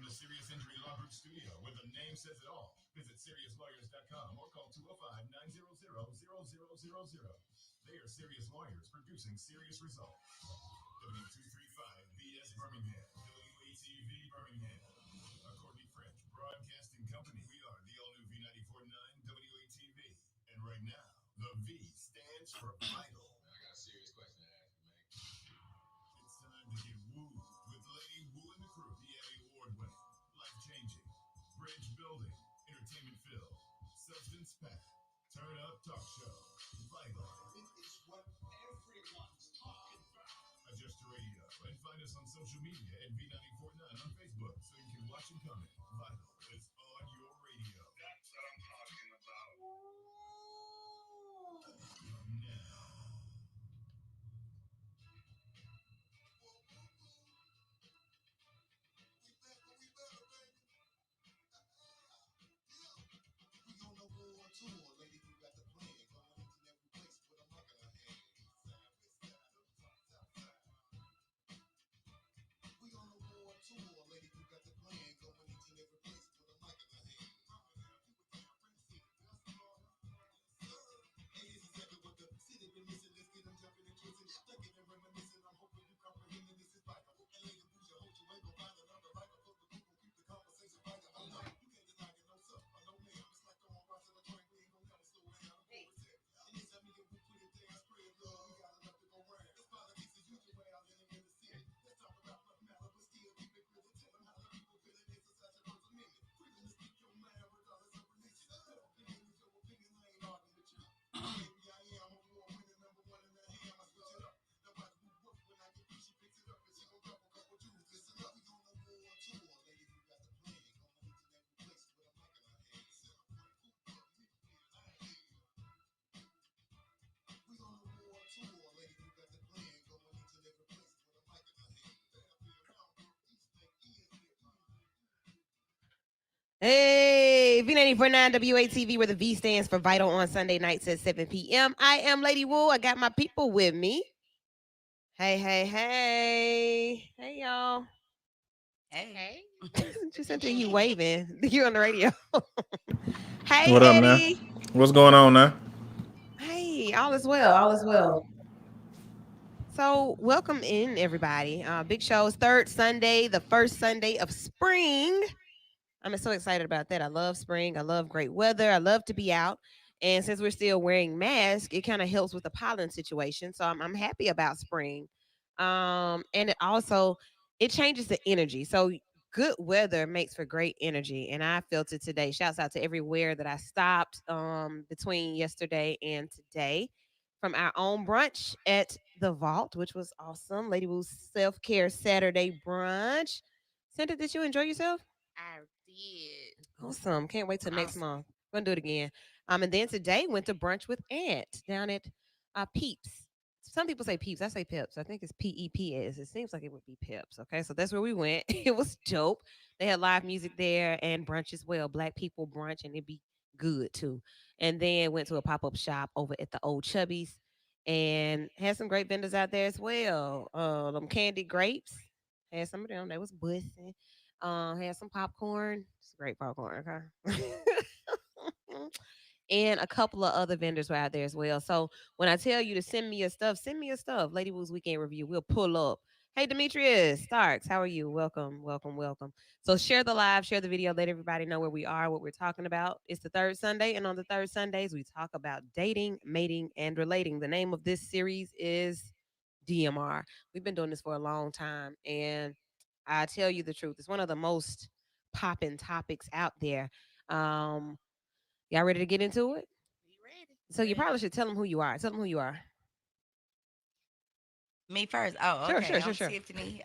the Serious Injury Law Group studio, where the name says it all. Visit SeriousLawyers.com or call 205-900-0000. They are serious lawyers producing serious results. W235 BS Birmingham, WATV Birmingham, a Courtney French Broadcasting Company. We are the all-new V94.9 WATV. And right now, the V stands for vital. Man, I got a serious question to ask you, man. It's time to get wooed with Lady Woo and the crew. The Emmy Award-winning, life-changing, bridge-building, entertainment-filled, substance-packed, turn-up talk show. Vital. It is what everyone's talking about. Adjust your radio and find us on social media at V94.9 on Facebook so you can watch and comment. Vital is on your radio. That's what I'm talking about. Now. We on the war tour, lady, you got the plan. Going into every place with a mic in her hand. We on the war tour, lady, you got the plan. Going each and every place with a mic in her hand. Hey, this is exactly what the city been missing. Let's get them jumping and twisting, thinking and reminiscing. I'm hoping you comprehending this is vital. And lady, boost your hope you ain't gonna find another like a book. People keep the conversation vital. Oh no, you can't deny it, no sir, or no ma'am. It's like throwing rocks in the train. We ain't gonna never slow down. And it's a me and we put it down, spread love. We got enough to go round. It's politics as usual out in the city. Let's talk about what matter, but still keep it real. Tell them how the people feel it. Exercise your First Amendment. Freedom to speak your mind regardless of religion. Your opinion is your opinion. I ain't arguing with you. Maybe I am a war winning number one in the ham. I switch it up. Now watch me work when I get through. She picks it up and she gon' drop a couple jewels. Listen up, we on the war tour, lady. You got the plan. Going each and every place with a mic in her hand. We on the war tour, lady. You got the plan. Going each and every place with a mic in her hand. Hey, V94.9 WATV, where the V stands for Vital on Sunday nights at 7 p.m. I am Lady Woo. I got my people with me. Hey, hey, hey. Hey, y'all. Hey. Just until you waving. You on the radio. Hey, What up, Eddie. man? What's going on now? Hey, all is well. All is well. So, welcome in, everybody. Big Show's third Sunday, the first Sunday of spring. I'm so excited about that. I love spring. I love great weather. I love to be out. And since we're still wearing masks, it kind of helps with the pollen situation. So I'm happy about spring. And it changes the energy. So good weather makes for great energy. And I felt it today. Shouts out to everywhere that I stopped between yesterday and today from our own brunch at the Vault, which was awesome. Lady Woo's self-care Saturday brunch. Sandra, did you enjoy yourself? I did. Awesome. Can't wait till next month. We're gonna do it again. And then today went to brunch with Aunt down at Peeps. Some people say Peeps. I say Peps. I think it's Peps. It seems like it would be Peps. Okay, so that's where we went. It was dope. They had live music there and brunch as well. Black people brunch, and it'd be good too. And then went to a pop up shop over at the Old Chubbies and had some great vendors out there as well. Them candy grapes. Had some of them. They was bussing. Had some popcorn. It's great popcorn, okay? And a couple of other vendors were out there as well. So when I tell you to send me your stuff, send me your stuff. Lady Woo's Weekend Review. We'll pull up. Hey, Demetrius Starks, how are you? Welcome, welcome, welcome. So share the live, share the video, let everybody know where we are, what we're talking about. It's the third Sunday, and on the third Sundays, we talk about dating, mating, and relating. The name of this series is DMR. We've been doing this for a long time, and I tell you the truth, it's one of the most popping topics out there. Um, y'all ready to get into it? We ready. So you probably should tell them who you are. Tell them who you are. Me first. Oh, Sure, okay. sure, sure, I'm sure. Tiffany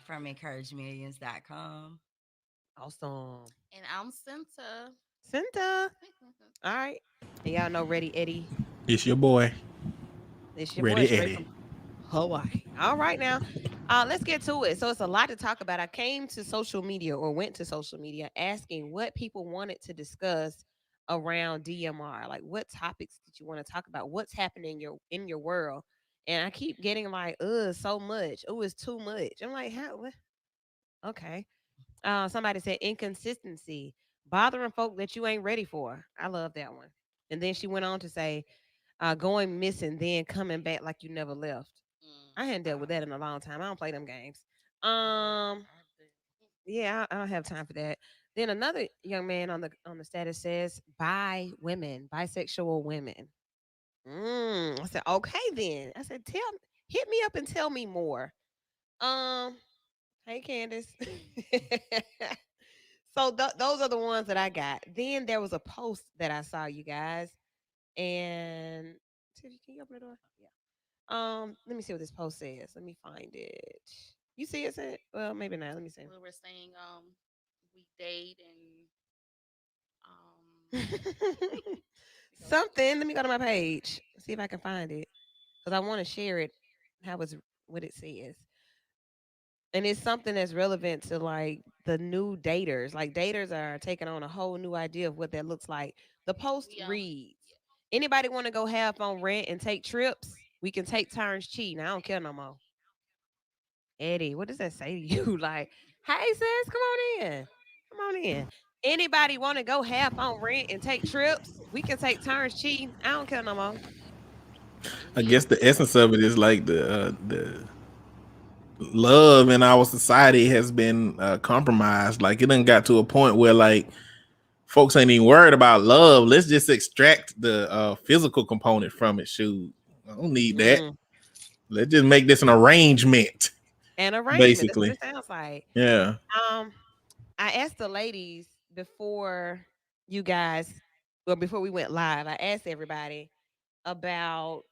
from encouragemillions.com. Awesome. And I'm Cinta. Cinta. All right. And y'all know Ready Eddie. It's your boy, It's your boy Ready straight Eddie. from Hawaii. All right now. Let's get to it. So it's a lot to talk about. I came to social media or went to social media asking what people wanted to discuss around DMR. Like what topics did you want to talk about? What's happening in your world? And I keep getting like, so much. Oh, it's too much. I'm like, how what? Okay. Somebody said inconsistency, bothering folk that you ain't ready for. I love that one. And then she went on to say, going missing, then coming back like you never left. I hadn't dealt with that in a long time. I don't play them games. Um, yeah, I don't have time for that. Then another young man on the status says, "Bi women, bisexual women." I said, "Okay, then." I said, hit me up and tell me more." Um, hey, Candace. So those are the ones that I got. Then there was a post that I saw, you guys, and Tiffany, can you open the door? Yeah. Let me see what this post says. Let me find it. You see it? Said? Well, maybe not. Let me see. We were saying we date and Something. Let me go to my page. See if I can find it because I want to share it. How it's what it says, and it's something that's relevant to like the new daters. Like daters are taking on a whole new idea of what that looks like. The post we reads: Anybody want to go half on rent and take trips? We can take turns cheating. I don't care no more. Eddie, what does that say to you? Like, hey sis, come on in. Come on in. Anybody want to go half on rent and take trips? We can take turns cheating. I don't care no more. I guess the essence of it is like the love in our society has been compromised. Like it done got to a point where like folks ain't even worried about love. Let's just extract the physical component from it. Shoot, I don't need that. Mm. Let's just make this an arrangement, An arrangement. That's what basically. it sounds like. Yeah. Um, I asked the ladies before you guys, well, before we went live, I asked everybody about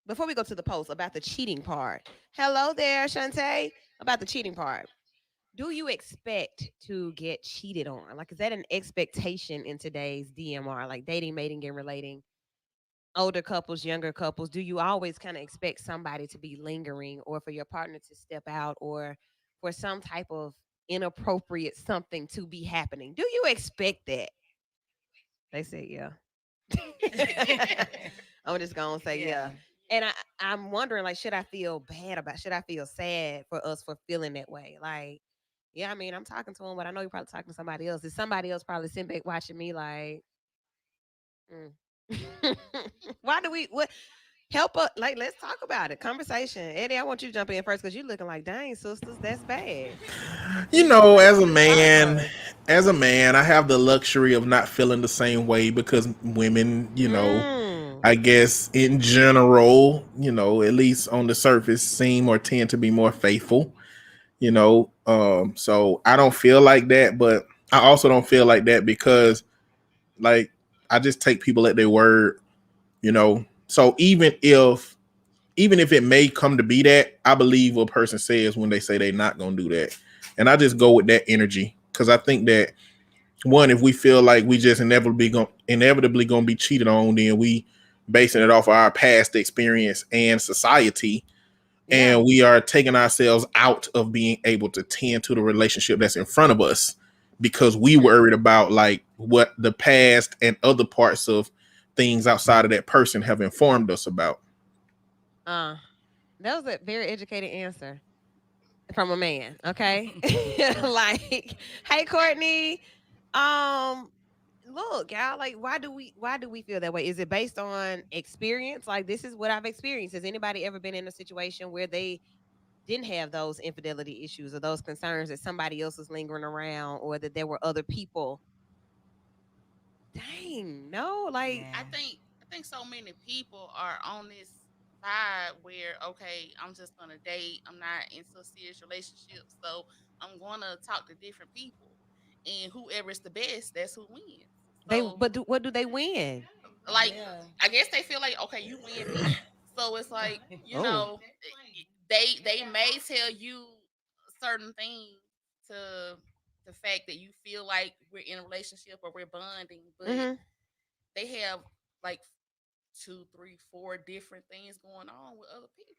before we go to the post about the cheating part. Hello there, Shantae. About the cheating part. Do you expect to get cheated on? Like, is that an expectation in today's DMR, like dating, mating, and relating? Older couples, younger couples, do you always kind of expect somebody to be lingering or for your partner to step out or for some type of inappropriate something to be happening? Do you expect that? They say yeah. I'm just gonna say yeah. And I'm wondering, like, should I feel bad about? Should I feel sad for us for feeling that way? Like, yeah, I mean, I'm talking to him, but I know you're probably talking to somebody else. Is somebody else probably sitting back watching me? Like, mm. Why do we? What help us? Like, let's talk about it. Conversation, Eddie. I want you to jump in first because you're looking like, dang, sisters, that's bad. You You know, ready for this hot word? as a man, I have the luxury of not feeling the same way because women, Mm. I guess in general, at least on the surface, seem or tend to be more faithful. So I don't feel like that, but I also don't feel like that because, like, I just take people at their word. So even if it may come to be that, I believe what a person says when they say they're not gonna do that, and I just go with that energy because I think that one, if we feel like we just inevitably gonna be cheated on, then we basing it off of our past experience and society, Yeah. and we are taking ourselves out of being able to tend to the relationship that's in front of us because we worried about like what the past and other parts of things outside of that person have informed us about. Uh, that was a very educated answer from a man. Okay, like, hey, Courtney. Um, look, y'all. Like, why do we feel that way? Is it based on experience? Like, this is what I've experienced. Has anybody ever been in a situation where they didn't have those infidelity issues or those concerns that somebody else was lingering around or that there were other people? Dang, no, like, I Yeah. think I think so many people are on this side where okay, I'm just gonna date. I'm not into a serious relationship, so I'm gonna talk to different people, and whoever's the best, that's who wins. they. So But what do they win? like, Yeah. I guess they feel like okay, you win me. So it's like Oh, they may tell you certain things to the fact that you feel like we're in a relationship or we're bonding, but mm-hmm. they have like two, three, four different things going on with other people.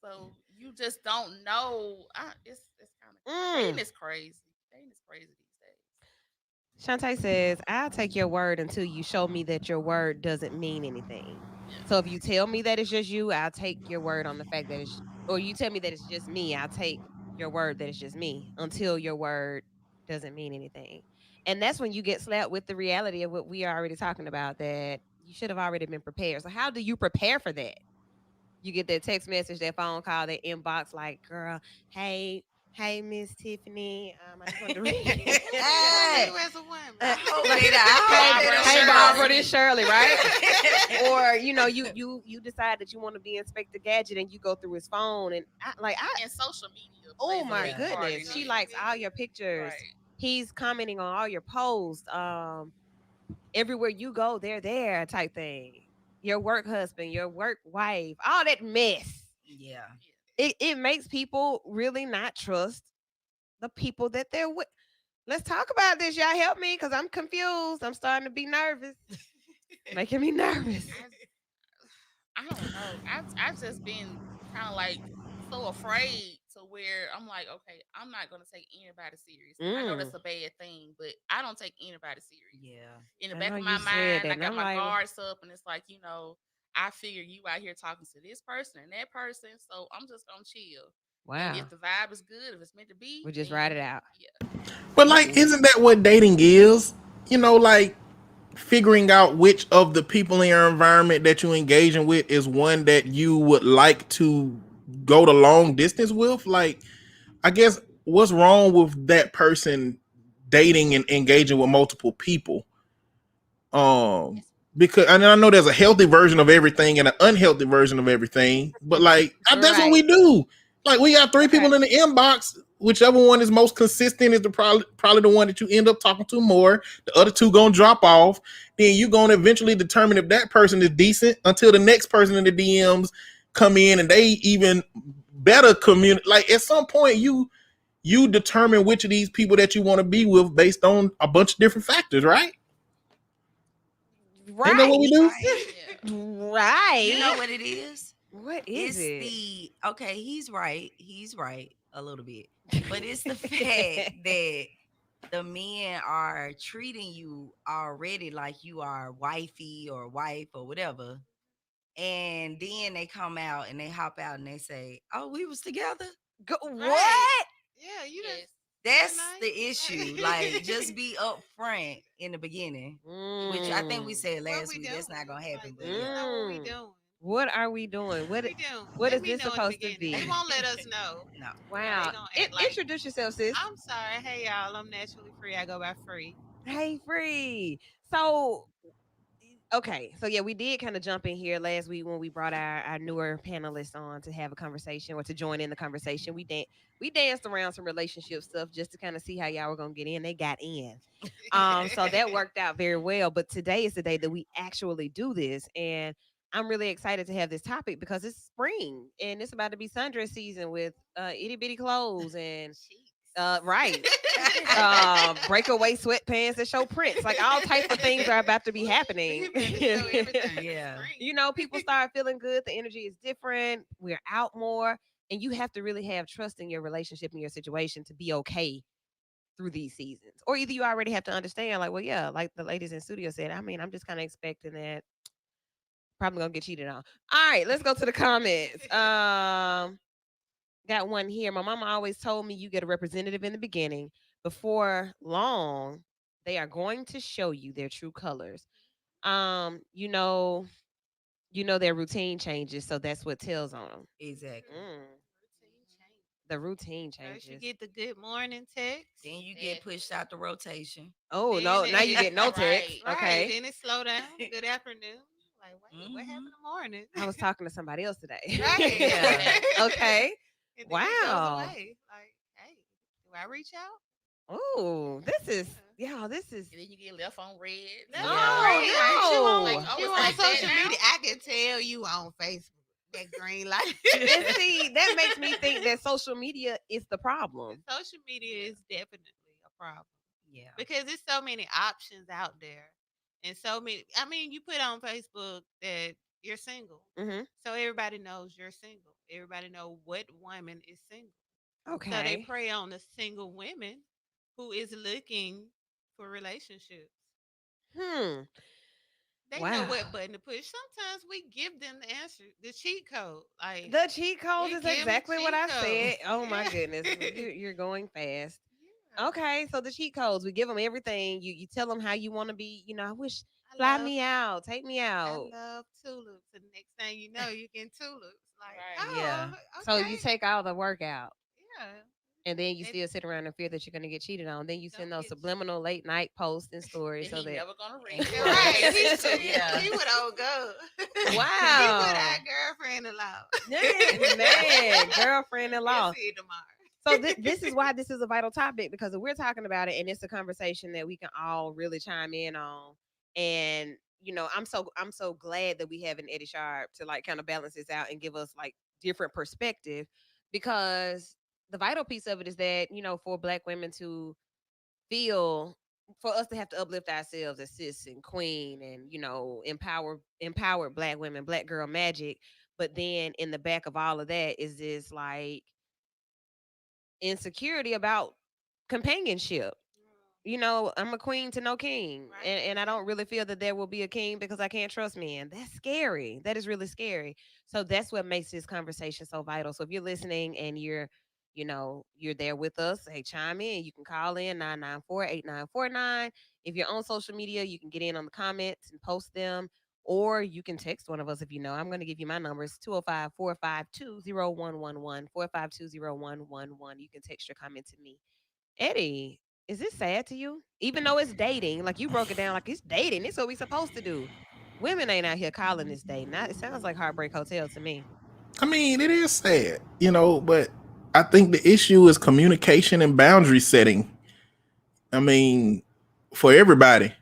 So you just don't know. It's kind of dating Mm. is crazy. Dating is crazy these days. Shantae says, I'll take your word until you show me that your word doesn't mean anything. Yeah. So if you tell me that it's just you, I'll take your word on the fact that it's, or you tell me that it's just me, I'll take your word that it's just me until your word doesn't mean anything. And that's when you get slapped with the reality of what we are already talking about, that you should have already been prepared. So how do you prepare for that? You get that text message, that phone call, that inbox, like, girl, hey, Miss Tiffany. I just wanted to read. Hey, You as a woman. I hope Like, they don't- I hope they don't Hey, share Barbara, us. this Shirley, right? Or you decide that you want to be Inspector Gadget and you go through his phone and And social media. oh plays a my big part in goodness, she it. likes all your pictures. Right. He's commenting on all your posts. Everywhere you go, they're there, type thing. Your work husband, your work wife, all that mess. Yeah. It makes people really not trust the people that they're with. Let's talk about this. Y'all help me because I'm confused. I'm starting to be nervous. Making me nervous. I don't know. I've just been kind of like so afraid to where I'm like, okay, I'm not gonna take anybody serious. I know Mm. that's a bad thing, but I don't take anybody serious. Yeah. In the I back know of you my said mind, that, I and got I'm my like, guards up, and it's like, I figure you out here talking to this person and that person, so I'm just gonna chill. And wow. if the vibe is good, if it's meant to be, We just then write it out. yeah. But like, isn't that what dating is? Like figuring out which of the people in your environment that you engaging with is one that you would like to go the long distance with. Like, I guess what's wrong with that person dating and engaging with multiple people? Because and I know there's a healthy version of everything and an unhealthy version of everything, but like that's what Right. we do. Like we got three Okay. people in the inbox. Whichever one is most consistent is probably the one that you end up talking to more. The other two gonna drop off. Then you gonna eventually determine if that person is decent until the next person in the DMs come in and they even better communicate. Like at some point you determine which of these people that you want to be with based on a bunch of different factors, right? Ain't that what we do? Yeah. Right. You know what it is? What is it? Okay, he's right. He's right a little bit. But it's the fact that the men are treating you already like you are wifey or wife or whatever. And then they come out and they hop out and they say, "Oh, we was together." What? Yeah, you Yes. just That's nice. the issue. Like, just be upfront in the beginning, which I think we Mm. said What last we week. That's not doing? gonna happen. Like, But let us yeah, know what we Mm. doing. What are we doing? What we doing? what Let is me this know in the supposed to beginning. be? They won't let us know. no. Wow. They gonna act like Introduce yourself, sis. I'm sorry. Hey y'all, I'm naturally free. I go by free. Hey, Free. So, okay. So, yeah, we did kind of jump in here last week when we brought our newer panelists on to have a conversation or to join in the conversation. We danced around some relationship stuff just to kind of see how y'all were going to get in. They got in. So that worked out very well. But today is the day that we actually do this. And I'm really excited to have this topic because it's spring and it's about to be sundress season with itty bitty clothes and right. Breakaway sweatpants that show prints. Like all types of things are about to be happening. Yeah. People start feeling good. The energy is different. We're out more. And you have to really have trust in your relationship and your situation to be okay through these seasons. Or either you already have to understand, like, well, yeah, like the ladies in studio said, I mean, I'm just kind of expecting that probably gonna get cheated on. All right, let's go to the comments. Got one here. My mama always told me you get a representative in the beginning. Before long, they are going to show you their true colors. Um, you know, their routine changes, so that's what tells on them. Exactly. The routine First you changes. get the good morning text. Then you get pushed out the rotation. Oh then no, now you get no text. Right. Okay. Then it slow down. Good afternoon. Like, wait, what happened in the morning? I was talking to somebody else today. Right. Yeah. Okay. And then it goes Wow. away. Like, hey, do I reach out? Oh, this is this is And then you get left on red. That's No, all right. Like, you no. on, Like, oh, you it's on like that social now? media. I can tell you on Facebook. That green light. and see, that makes me think that social media is the problem. Social media is definitely a problem Yeah. because there's so many options out there, and so many. I mean, you put on Facebook that you're single, Mm-hmm. so everybody knows you're single. Everybody know what woman is single. Okay. So they prey on the single women who is looking for relationships. Hmm. They Wow. know what button to push. Sometimes we give them the answer, the cheat code. Like The cheat codes we is give 'em exactly what I cheat said. codes. Oh my Yeah. goodness, you're going fast. Okay, so the cheat codes, we give them everything. You tell them how you want to be. I wish I fly love me out, take me I out. love tulips. And the next thing you know, you getting tulips. Like, Right. oh, Yeah. So okay. you take all the work out, Yeah. and then you And still sit around and fear that you're gonna get cheated on. Then you send don't those get subliminal late night posts and stories That so he that never gonna read. And you you're are right. racist too. Yeah. He would old go. He would wow, our girlfriend allow. man, girlfriend in We'll law. see you tomorrow. So this is why this is a vital topic because we're talking about it and it's a conversation that we can all really chime in on. And I'm so glad that we have an Eddie Sharp to like kind of balance this out and give us like different perspective because the vital piece of it is that for Black women to feel for us to have to uplift ourselves as sis and queen and empower Black women, Black girl magic. But then in the back of all of that is this like insecurity about companionship. I'm a queen to no king. Right. And I don't really feel that there will be a king because I can't trust men. That's scary. That is really scary. So that's what makes this conversation so vital. So if you're listening and you're there with us, hey, chime in. You can call in 994-8949. If you're on social media, you can get in on the comments and post them. Or you can text one of us if you know. I'm going to give you my numbers 205-452-0111, 452-0111. You can text your comment to me. Eddie, is this sad to you? Even though it's dating, like you broke it down like it's dating. It's what we supposed to do. Women ain't out here calling this dating. Now, it sounds like Heartbreak Hotel to me. I mean, it is sad, but I think the issue is communication and boundary setting. I mean, for everybody,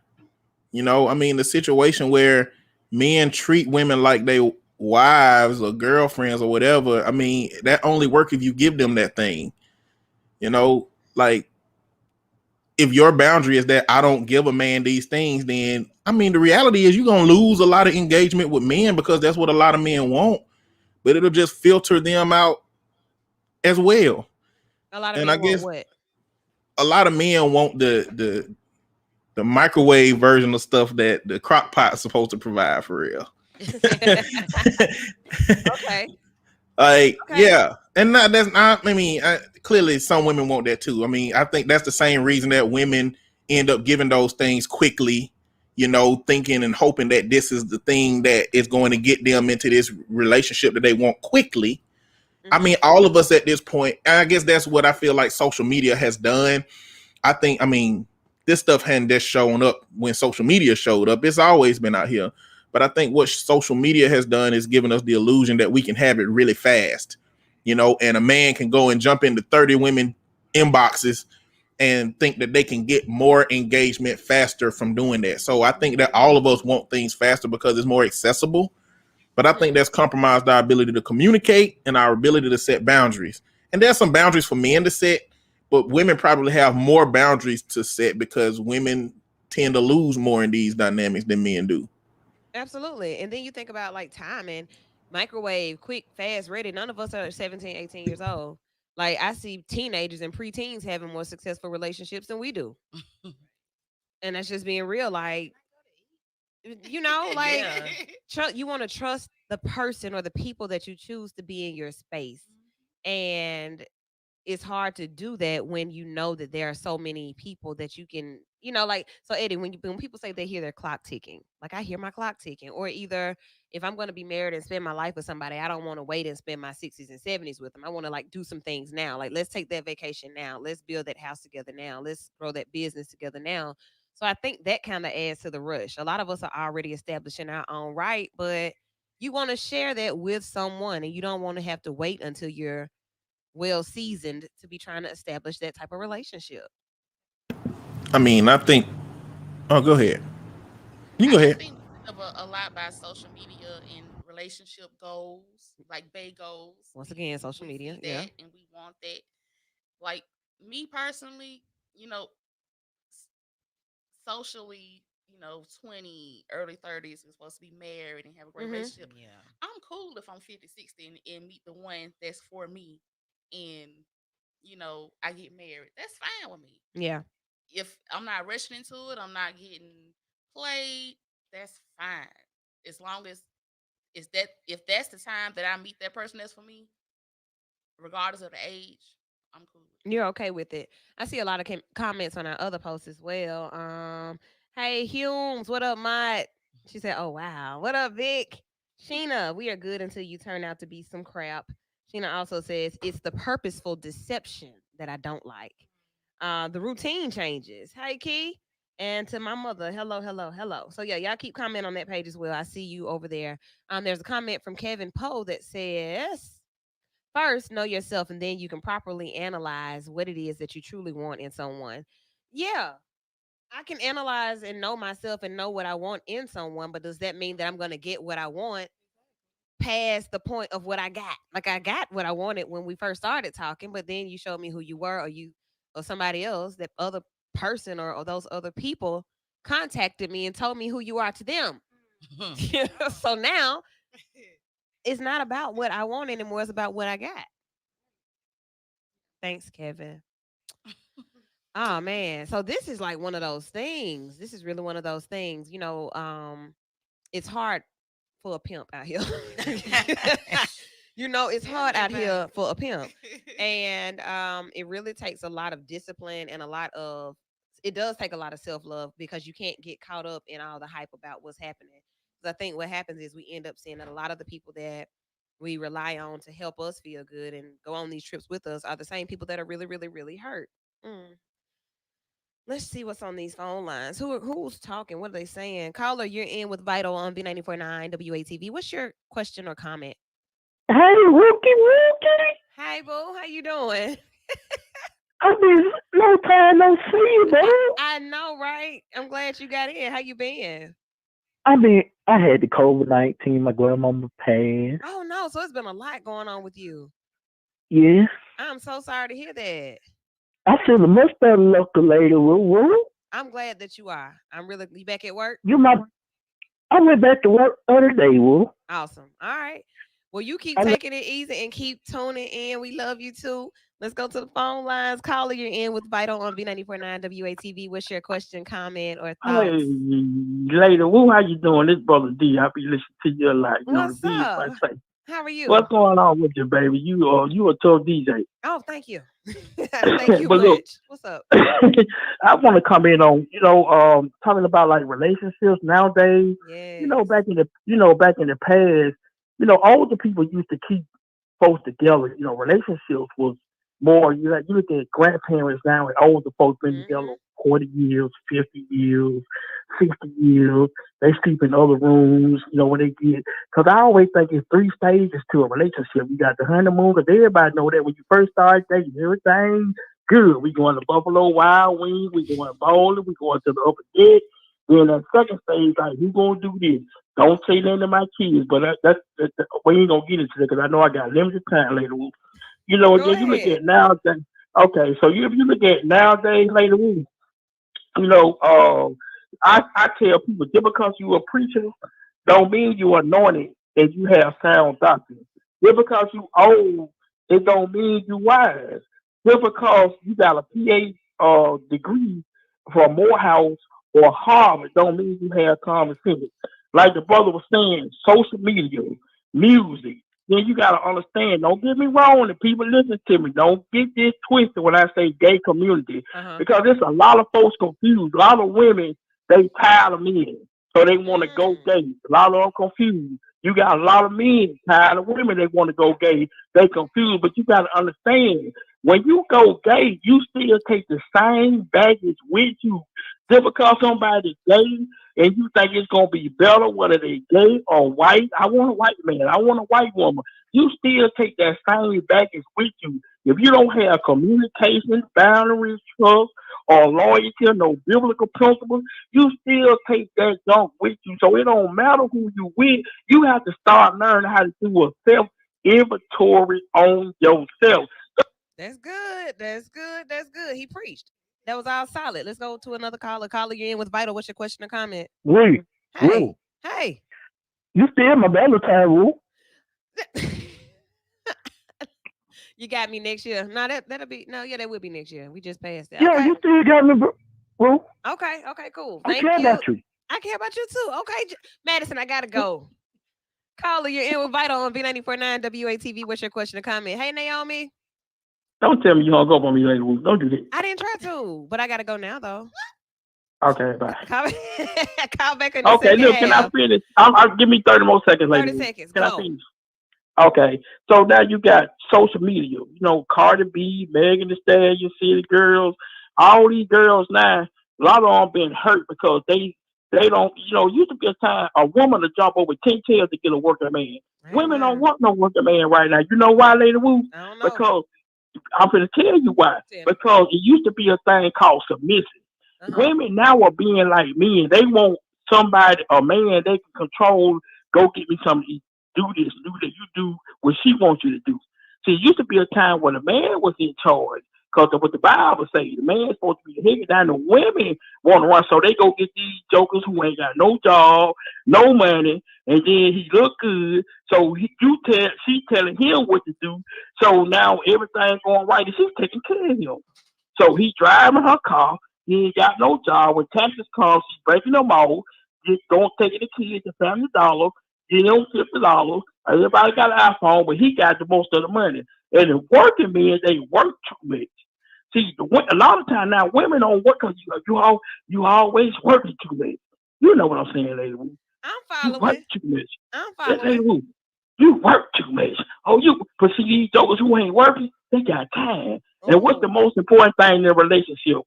I mean, the situation where men treat women like they wives or girlfriends or whatever. I mean, that only work if you give them that thing. Like if your boundary is that I don't give a man these things, then I mean the reality is you're gonna lose a lot of engagement with men because that's what a lot of men want, but it'll just filter them out as well. A lot of And I men want guess what? a lot of men want the microwave version of stuff that the crock pot is supposed to provide for real. Okay. Like, Okay. yeah. And that's not, I mean, clearly some women want that too. I mean, I think that's the same reason that women end up giving those things quickly, thinking and hoping that this is the thing that is going to get them into this relationship that they want quickly. I Mhm. mean, all of us at this point, and I guess that's what I feel like social media has done. I mean, this stuff hadn't just shown up when social media showed up. It's always been out here. But I think what social media has done is given us the illusion that we can have it really fast, and a man can go and jump into 30 women inboxes and think that they can get more engagement faster from doing that. So I think that all of us want things faster because it's more accessible. But I think Mhm. that's compromised our ability to communicate and our ability to set boundaries. And there's some boundaries for men to set, but women probably have more boundaries to set because women tend to lose more in these dynamics than men do. Absolutely. And then you think about like timing, microwave, quick, fast, ready. None of us are 17, 18 years old. Like I see teenagers and preteens having more successful relationships than we do. And that's just being real. Like, like Yeah. you want to trust the person or the people that you choose to be in your space. And it's hard to do that when you know that there are so many people that you can, like so Eddie, when people say they hear their clock ticking, like I hear my clock ticking, or either if I'm going to be married and spend my life with somebody, I don't want to wait and spend my 60s and 70s with them. I want to like do some things now. Like let's take that vacation now. Let's build that house together now. Let's grow that business together now. So I think that kind of adds to the rush. A lot of us are already established in our own right, but you want to share that with someone and you don't want to have to wait until you're well seasoned to be trying to establish that type of relationship. I mean, I think, oh, go ahead. You can go I ahead. think of a lot by social media and relationship goals, like Bay goals. Once We again, we social we media. see Yeah. that and we want that. Like me personally, you know, s- socially, 20, early 30s is supposed to be married and have a great Mhm. relationship. Yeah. I'm cool if I'm 50, 60 and meet the one that's for me and I get married. That's fine with me. Yeah. If I'm not rushing into it, I'm not getting played, that's fine. As long as is that if that's the time that I meet that person that's for me, regardless of the age, I'm cool with it. You're okay with it. I see a lot of comments on our other posts as well. Hey Humes, what up, Mike? She said, "Oh wow, what up, Vic?" Sheena, we are good until you turn out to be some crap. Sheena also says it's the purposeful deception that I don't like. The routine changes. Hey Key, and to my mother, hello, hello, hello. So yeah, y'all keep commenting on that page as well. I see you over there. There's a comment from Kevin Poe that says, first, know yourself, and then you can properly analyze what it is that you truly want in someone. Yeah, I can analyze and know myself and know what I want in someone, but does that mean that I'm going to get what I want past the point of what I got? Like I got what I wanted when we first started talking, but then you showed me who you were, or somebody else, that other person or those other people contacted me and told me who you are to them. So now it's not about what I want anymore. It's about what I got. Thanks, Kevin. Oh man. So this is like one of those things. This is really one of those things. It's hard for a pimp out here. It's Tell hard me out about here it. for a pimp. And it really takes a lot of discipline and it does take a lot of self-love, because you can't get caught up in all the hype about what's happening. Because I think what happens is we end up seeing that a lot of the people that we rely on to help us feel good and go on these trips with us are the same people that are really, really, really hurt. Mm. Let's see what's on these phone lines. Who's talking? What are they saying? Caller, you're in with Vital on B94.9 WATV. What's your question or comment? Hey, Wookie. Hi, boo. How you doing? I mean, no time no see you, bro. I know, right? I'm glad you got in. How you been? I mean, I had the COVID-19. My grandmama passed. Oh no, so it's been a lot going on with you. Yeah. I'm so sorry to hear that. I feel much better looking later. Woo. I'm glad that you are. You back at work? You my, I went back to work other day, woo. Awesome. All right. Well, you keep I, taking it easy and keep tuning in. We love you too. Let's go to the phone lines. Caller, you're in with Vital on B94.9 WATV. What's your question, comment, or hey, thoughts? later, woo, how you doing? This brother D. I be listening to you a lot. The What's D, I up? say. How are you? What's going on with you, baby? You a tough DJ. Oh, thank you. Thank you But look, much. What's up? I want to comment on, talking about like relationships nowadays. Yes. Back in the past, older people used to keep folks together. Relationships was more. You look at grandparents now and older folks been together Mm-hmm. 40 years, 50 years, 60 years. They sleep in other rooms. When they get, because I always think it's three stages to a relationship. You got the honeymoon, because everybody know that when you first start dating, everything good. We going to Buffalo Wild Wings. We going bowling. We going to the upper deck. Then that second stage, like, who gonna do this? Don't say nothing to my kids, but we ain't gonna get into it because I know I got limited time later. Go Then you look ahead. at nowadays. Okay, so if you look at nowadays later, you know, uh, I tell people just because you a preacher don't mean you anointed and you have sound doctrine. Just because you old, it don't mean you wise. Just because you got a PhD degree from Morehouse or Harvard don't mean you have common sense. Like the brother was saying, social media, music. Then you gotta understand. Don't get me wrong, and people listen to me. Don't get this twisted when I say gay community, Uh-huh. because there's a lot of folks confused. A lot of women they tired of men, so they want to go Mm. gay. A lot of them confused. You got a lot of men tired of women. They want to go gay. They confused, but you got to understand when you go gay, you still take the same baggage with you. Just because somebody's gay and you think it's gonna be better whether they gay or white. I want a white man. I want a white woman. You still take that same baggage with you. If you don't have communication, boundaries, trust, or loyalty, no biblical principles, you still take that junk with you. So it don't matter who you with. You have to start learning how to do a self inventory on yourself. That's good. That's good. That's good. He preached. That was all solid. Let's go to another caller. Caller, you're in with Vital. What's your question or comment? Wait, Hey. Woo, Hey. you still my Valentine, Woo? You got me next year. No, that'll be no, yeah, that will be next year. We just passed that. Yeah, Okay. you still got me, Woo. Okay. Okay, cool. I Thank care you. about you. I care about you too. Okay. Madison, I gotta go. Caller, you're in with Vital on B94.9 WATV. What's your question or comment? Hey, Naomi. Don't tell me you hung up on me, Lady Wu. Don't do that. I didn't try to, but I gotta go now though. Okay, bye. Call, call back in the Okay, second look, can I half. finish? I'll give me 30 more seconds, Lady 30 Wu. seconds. Can I Go. finish? Okay, so now you got social media. You know, Cardi B, Megan Thee Stallion, City Girls, all these girls now. A lot of them been hurt because they don't. You know, used to be a time a woman to jump over 10 tails to get a working man. I ain't Women don't lying. want no working man right now. You know why, Lady Wu? I don't know. Because I'm going to tell you why. Tell me. Because it used to be a thing called submissive. Women now are being like men. They want somebody, a man they can control. Go get me something to eat. Do this, do that. You do what she wants you to do. See, it used to be a time when the man was in charge. Because of what the Bible says, the man's supposed to be the head. Now the women want to run, so they go get these jokers who ain't got no job, no money, and then he look good. So she telling him what to do. So now everything going right, and she's taking care of him. So he driving her car. He ain't got no job. When taxes come, she's breaking them off. Just don't take the kids to Family Dollar. Get him $50. Everybody got an iPhone, but he got the most of the money. And the working men, they work too much. See, a lot of time now, women don't work because you always working too much. You know what I'm saying, Lady Wu. I'm You work following. too much. I'm Lady following. Wu, you work too much. But see, these jokers who ain't working, they got time. And what's the Ooh. most important thing in a relationship?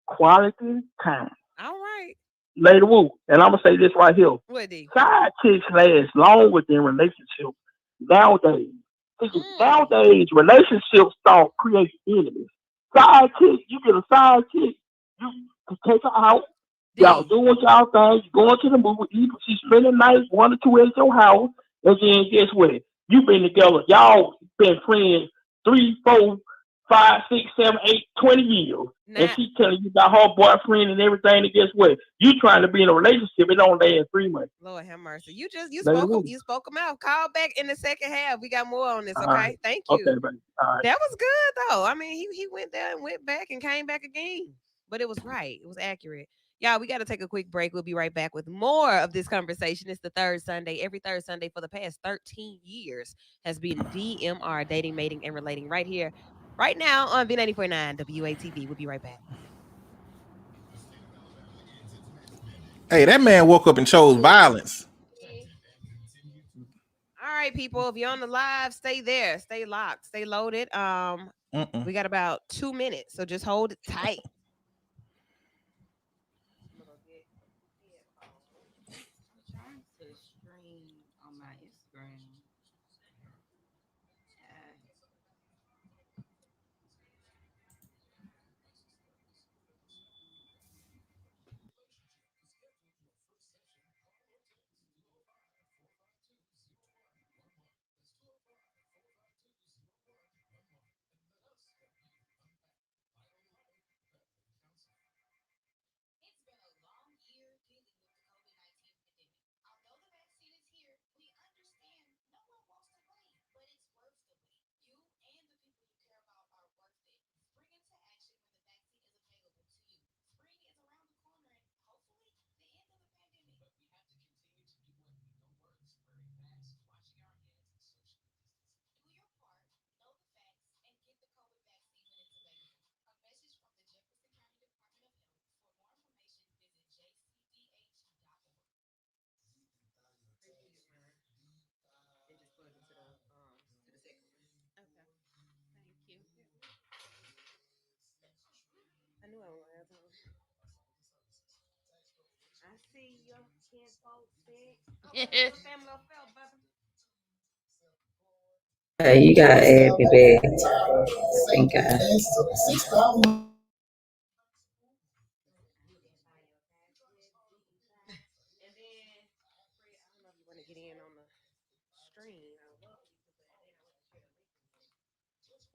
Quality time. All right. Lady Wu, and I'm gonna say this right here. What D? Side chicks last longer than relationships nowadays. See, nowadays, relationships start creating enemies. Side chick, you get a side chick, you can take her out. Y'all D. doing y'all things, you going to the movie, she's spending nights 1 or 2 at your house, and then guess what? You been together, y'all been friends 3, 4, 5, 6, 7, 8, 20 years. And Now, she telling you about her boyfriend and everything, and guess what? You trying to be in a relationship, it don't last 3 months. Lord have mercy. You Lady spoke 'em- Wu. you spoke them out. Call back in the second half. We got more on this. All right. Okay. Thank Okay, you. baby. All right. That was good though. I mean, he went there and went back and came back again. But it was right. It was accurate. Y'all, we got to take a quick break. We'll be right back with more of this conversation. It's the third Sunday. Every third Sunday for the past 13 years has been DMR, dating, mating, and relating right here, right now on B94.9 WATV. We'll be right back. Hey, that man woke up and chose violence. All right, people. If you're on the live, stay there. Stay locked. Stay loaded. Mm-mm. We got about 2 minutes, so just hold it tight. Trying to stream on my Instagram. Thank you. I knew I would have to. I see your kid folks sick. Okay, well, family affair, baby. You gotta add me back. Thank God. And then, Fred, I don't know if you want to get in on the stream. I would love for you to, but then I want to share the link with you.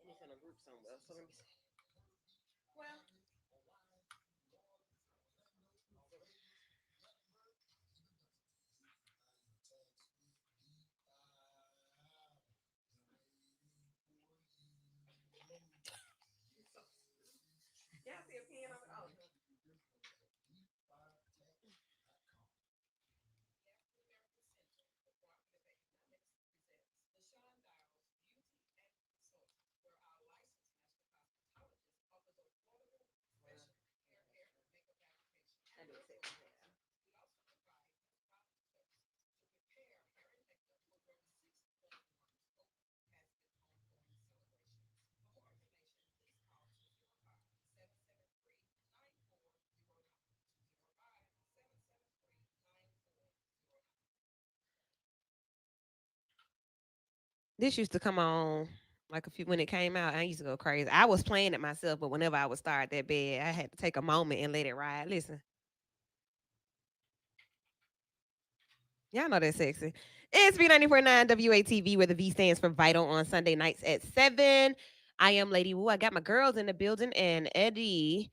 And it's in a group somewhere. So let me see. Well, y'all see a pen over? Oh, no. This used to come on like a few when it came out. I used to go crazy. I was playing it myself, but whenever I would start that bed, I had to take a moment and let it ride. Listen, y'all know that's sexy. It's B94.9 WATV, where the V stands for Vital on Sunday nights at 7. I am Lady Wu. I got my girls in the building, and Eddie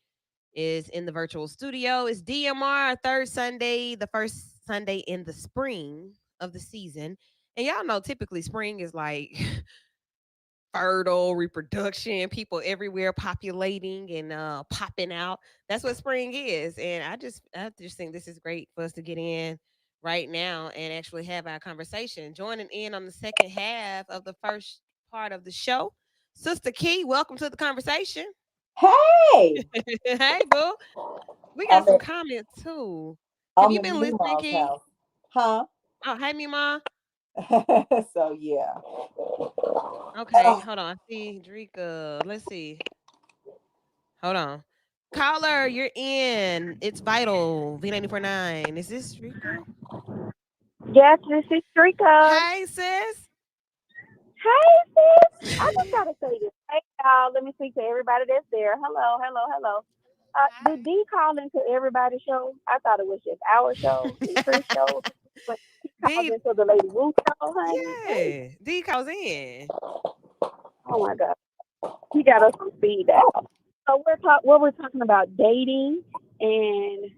is in the virtual studio. It's DMR, third Sunday, the first Sunday in the spring of the season. And y'all know typically spring is like fertile reproduction, people everywhere populating and popping out. That's what spring is. And I just think this is great for us to get in right now and actually have our conversation. Joining in on the second half of the first part of the show, Sister Key, welcome to the conversation. Hey, Hey, boo. We got I'm some at comments too. Have I'm you in been listening, Meemaw's Key? house, huh? Oh, hey, Mima. So yeah. Okay, hold on. I see Drika. Let's see. Hold on. Caller, you're in. It's vital. V949. Is this Drika? Yes, this is Drika. Hey, sis. Hey, sis. I just gotta say this. Hey, y'all. Let me speak to everybody that's there. Hello, hello, hello. Did D call into everybody's show? I thought it was just our show and Chris' show. But he called D, into the Lady Wu show, honey. Hey, yeah. D calls in. oh my God. He got us on speed dial. So we're talking about dating and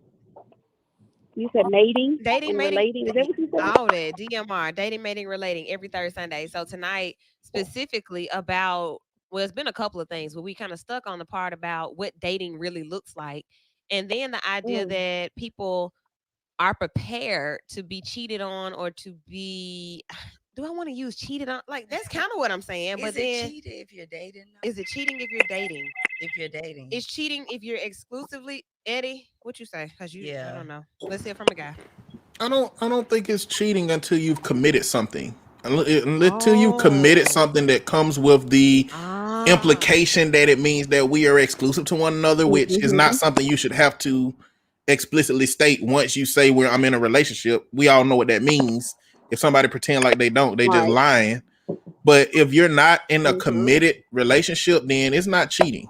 you said mating Dating, and mating, relating. Is that what you said? all that. DMR, dating, mating, relating every third Sunday. So tonight, specifically about, well, it's been a couple of things, but we kind of stuck on the part about what dating really looks like. And then the idea Mm, that people are prepared to be cheated on or to be do I want to use cheated on? Like that's kind of what I'm saying. Is But it then cheating if you're dating? is it cheating if you're dating? If you're dating, Is cheating if you're exclusively Eddie? What you say? Cause I yeah. don't know. Let's hear from a guy. I don't think it's cheating until you've committed something. Until you've committed Oh. something that comes with the Ah. implication that it means that we are exclusive to one another, which is not mm-hmm. something you should have to explicitly state once you say I'm in a relationship. We all know what that means. If somebody pretend like they don't, they just Right. lying. But if you're not in a Mm-hmm. committed relationship, then it's not cheating.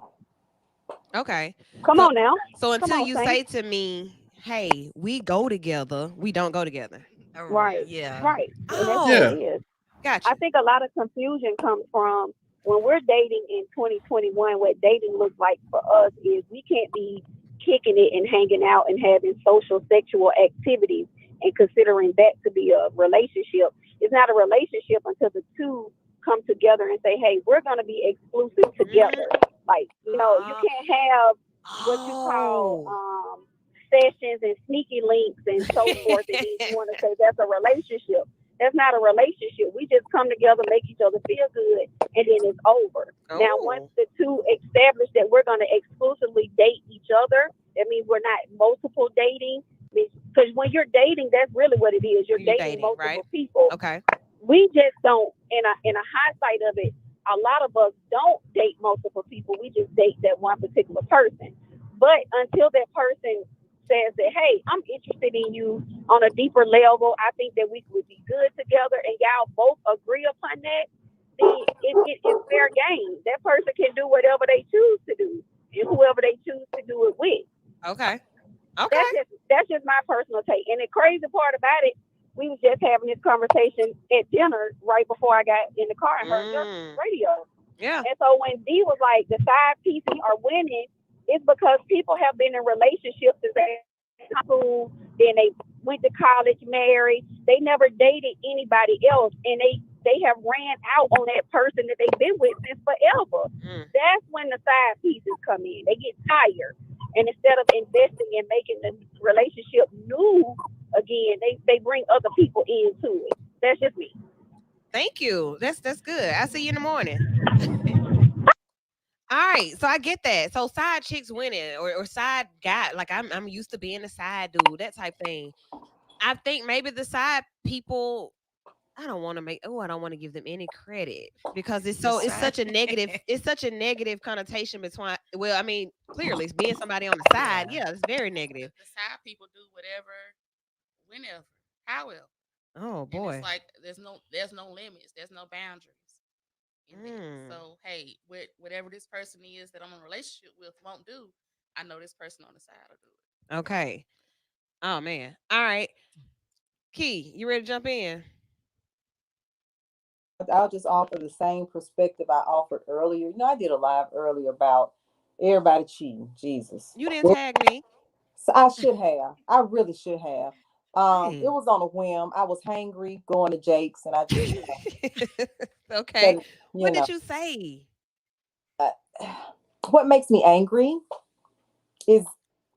Okay. Come So on now. so Come until on, you Saint. say to me, "Hey, we go together," we don't go together. Right. Yeah. Right. And that's what it Yeah. Oh, is. I gotcha. think a lot of confusion comes from when we're dating in 2021. What dating looks like for us is we can't be kicking it and hanging out and having social sexual activities and considering that to be a relationship. It's not a relationship until the two come together and say, "Hey, we're going to be exclusive Mm, together." Like you uh, can't have what you call oh. sessions and sneaky links and so forth, and then you want to say that's a relationship. That's not a relationship. We just come together, make each other feel good, and then it's over. Now, once Oh. the two establish that we're going to exclusively date each other, that means we're not multiple dating. Because when you're dating, that's really what it is. You're You're dating dating, right? multiple people. Okay. We just don't. In a hindsight of it, a lot of us don't date multiple people. We just date that one particular person. But until that person says that, hey, I'm interested in you on a deeper level, I think that we would be good together, and y'all both agree upon that, then it's fair game. That person can do whatever they choose to do, and whoever they choose to do it with. Okay. Okay. That's just my personal take. And the crazy part about it, we was just having this conversation at dinner right before I got in the car and heard your Mm. radio. Yeah. And so when D was like the side pieces are winning, it's because people have been in relationships since they school, then they went to college, married. They never dated anybody else, and they have ran out on that person that they've been with since forever. Mm. That's when the side pieces come in. They get tired, and instead of investing and making the relationship new again, they bring other people into it. That's just me. Thank you. That's good. I'll see you in the morning. All right, so I get that. So side chicks winning or side guy, like I'm used to being a side dude, that type thing. I think maybe the side people, I don't want to give them any credit because The it's side. such a negative it's such a negative connotation between, well, I mean, clearly it's being somebody on the side. Yeah. Yeah, it's very negative. The side people do whatever, whenever, however, Oh and it's boy. like there's no limits, there's no boundaries. in that. Mm, So hey, whatever this person is that I'm in a relationship with won't do, I know this person on the side will do it. okay. Oh man. All right. Key, you ready to jump in? I'll just offer the same perspective I offered earlier. I did a live earlier about everybody cheating. Jesus. You didn't tag me. So I should have. I really should have. It Dang. was on a whim. I was hangry going to Jake's, and I just Okay. said, you What know, did you say? uh, what makes me angry is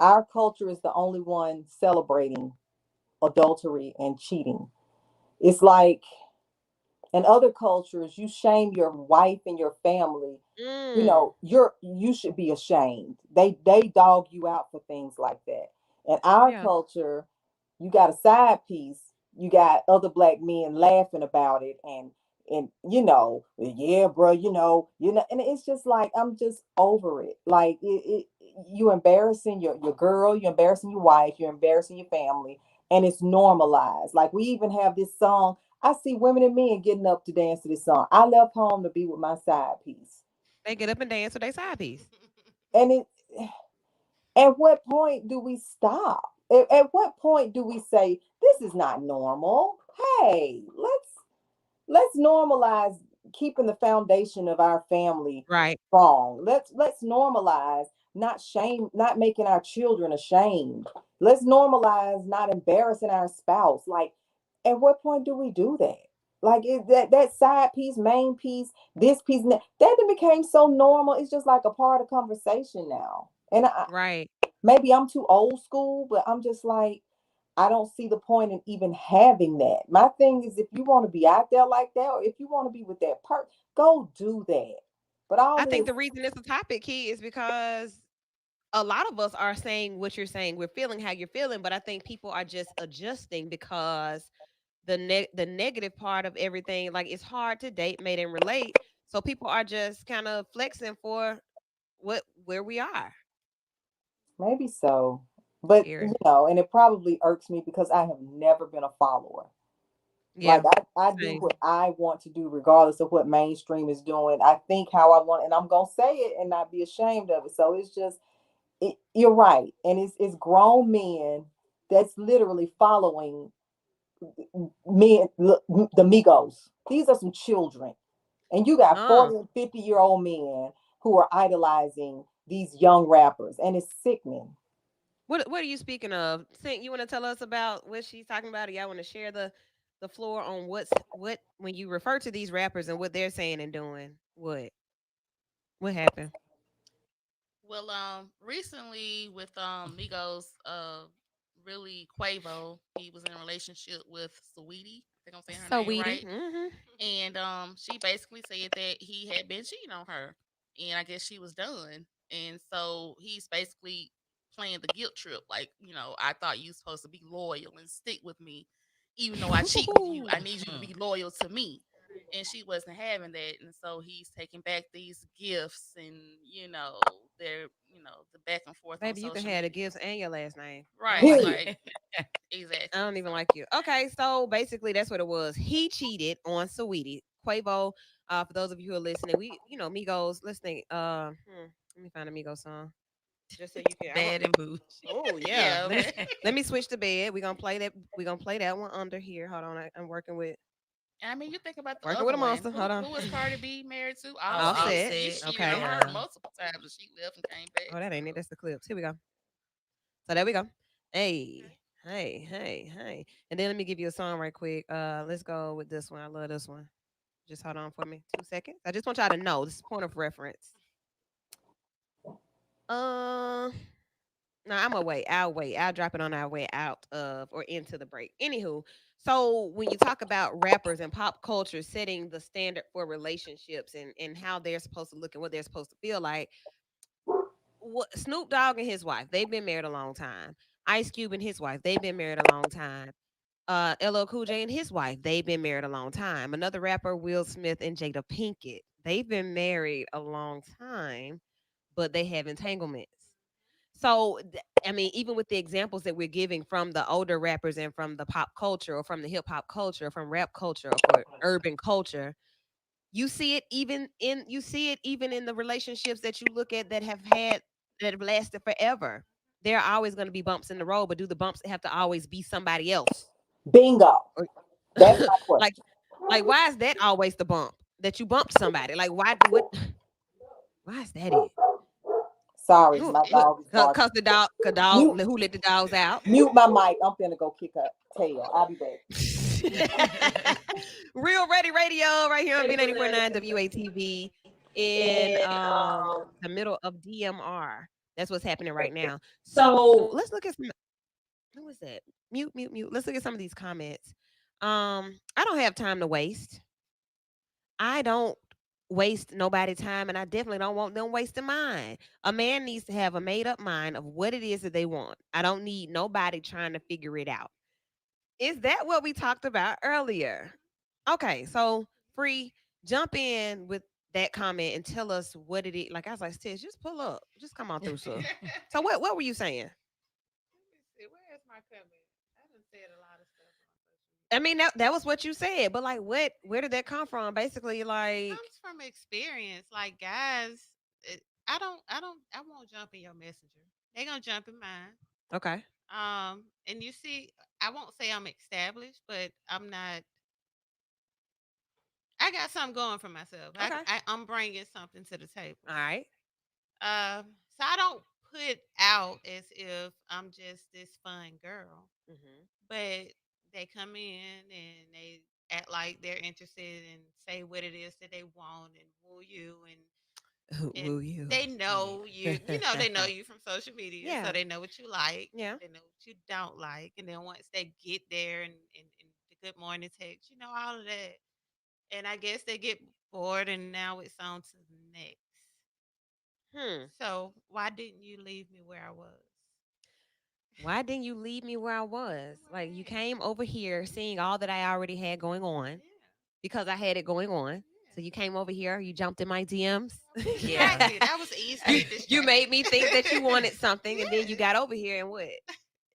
our culture is the only one celebrating adultery and cheating. It's like in other cultures, you shame your wife and your family. Mm, You should be ashamed. They dog you out for things like that. In our yeah. culture, you got a side piece. You got other black men laughing about it, and yeah, bro, and it's just like I'm just over it. Like you embarrassing your girl, you're embarrassing your wife, you're embarrassing your family, and it's normalized. Like we even have this song. I see women and men getting up to dance to this song. I left home to be with my side piece. They get up and dance with their side piece. And at what point do we stop? At what point do we say this is not normal? Hey, let's normalize keeping the foundation of our family Right. strong. Let's normalize not making our children ashamed. Let's normalize not embarrassing our spouse. Like, at what point do we do that? Like that side piece, main piece, this piece, that became so normal. It's just like a part of conversation now. And Right. maybe I'm too old school, but I'm just like, I don't see the point in even having that. My thing is, if you want to be out there like that, or if you want to be with that person, go do that. But all I think this, the reason it's a topic, Key, is because a lot of us are saying what you're saying. We're feeling how you're feeling, but I think people are just adjusting because the negative part of everything, like it's hard to date, mate, and relate. So people are just kind of flexing for where we are. maybe so. But Scary. and it probably irks me because I have never been a follower. Like Yeah. I do Same. what I want to do, regardless of what mainstream is doing. I think how I want, and I'm gonna say it and not be ashamed of it. So it's just, you're right, and it's grown men that's literally following men, the Migos. These are some children, and you got Uh, 40 and 50-year-old men who are idolizing these young rappers, and it's sickening. what are you speaking of? Sink, you want to tell us about what she's talking about? Or y'all want to share the floor on what when you refer to these rappers and what they're saying and doing? What happened? Well, recently with Migos, really Quavo, he was in a relationship with Saweetie. I think I'm saying her So name weedy. right. Hmm. And she basically said that he had been cheating on her, and I guess she was done. And so he's basically playing the guilt trip, like, I thought you supposed to be loyal and stick with me, even though I cheat with you. I need you to Mm. be loyal to me. And she wasn't having that, and so he's taking back these gifts, and they're the back and forth on Baby, you can social have the media. gifts and your last name. I don't Right, like Period. you. like I exactly. don't even So like you. Okay, so basically that's what it was. He cheated on Saweetie. Quavo, for those of you who are listening, Migos, listening, let me find a Migos song. Just so you can Bad and bougie. oh yeah. yeah, Let me switch to bed. We're gonna play that one under here. Hold on. I'm I mean, you think about the working other with a one. monster. Who Hold on. who was Cardi B married to? Oh, All Offset. set. He Offset. cheated on Okay. her Yeah. multiple times, and she left and came back. Oh, that ain't it. So That's the clips. Here we go. So there we go. Hey, hey. And then let me give you a song right quick. Let's go with this one. I love this one. Just hold on for me 2 seconds. I just want y'all to know this is point of reference. Uh, no, I'm gonna wait. I'll wait. I'll drop it on our way out of or into the break. Anywho, so when you talk about rappers and pop culture setting the standard for relationships and how they're supposed to look and what they're supposed to feel like, Snoop Dogg and his wife, they've been married a long time. Ice Cube and his wife, they've been married a long time. LL Cool J and his wife, they've been married a long time. Another rapper, Will Smith and Jada Pinkett, they've been married a long time, but they have entanglements. So, I mean, even with the examples that we're giving from the older rappers and from the pop culture or from the hip hop culture, from rap culture or for urban culture, You see it even in the relationships that you look at that have lasted forever. There are always going to be bumps in the road, but do the bumps have to always be somebody else? Bingo. Or- That's my like question. why is that always the bump that you bumped somebody? Like why is that it? Sorry, Who, my dog is barking. cause the dog, Mute. who let the dogs out? Mute my mic. I'm finna go kick her tail. I'll be back. Real Ready Radio right here on B94.9 WATV in the middle of DMR. That's what's happening right now. So let's look at some. Who was that? Mute. Let's look at some of these comments. I don't have time to waste. I don't waste nobody's time, and I definitely don't want them wasting mine. A man needs to have a made up mind of what it is that they want. I don't need nobody trying to figure it out. Is that what we talked about earlier? Okay, so Free, jump in with that comment and tell us what it is. Like I was like, Tish, just pull up, just come on through, sir. So what were you saying? Where is my comment? I done said a lot of stuff on social media. I mean, that was what you said, but like, where did that come from? Basically, like, It comes from experience. Like guys, I won't jump in your messenger. They gonna jump in mine. okay, And you see, I won't say I'm established, but I'm not. I got something going for myself. Okay. I'm bringing something to the table. all right, So I don't put out as if I'm just this fun girl, but they come in and they act like they're interested and say what it is that they want and woo you and woo you. they know you. You know they know you from social media, Yeah. so they know what you like. Yeah. They know what you don't like, and then once they get there and the good morning text, all of that, and I guess they get bored, and now it's on to the next. So why didn't you leave me where I was? Why didn't you leave me where I was? Like you came over here seeing all that I already had going on because I had it going on. So you came over here, you jumped in my DMs. Yeah, that was easy. You made me think that you wanted something, and then you got over here and what?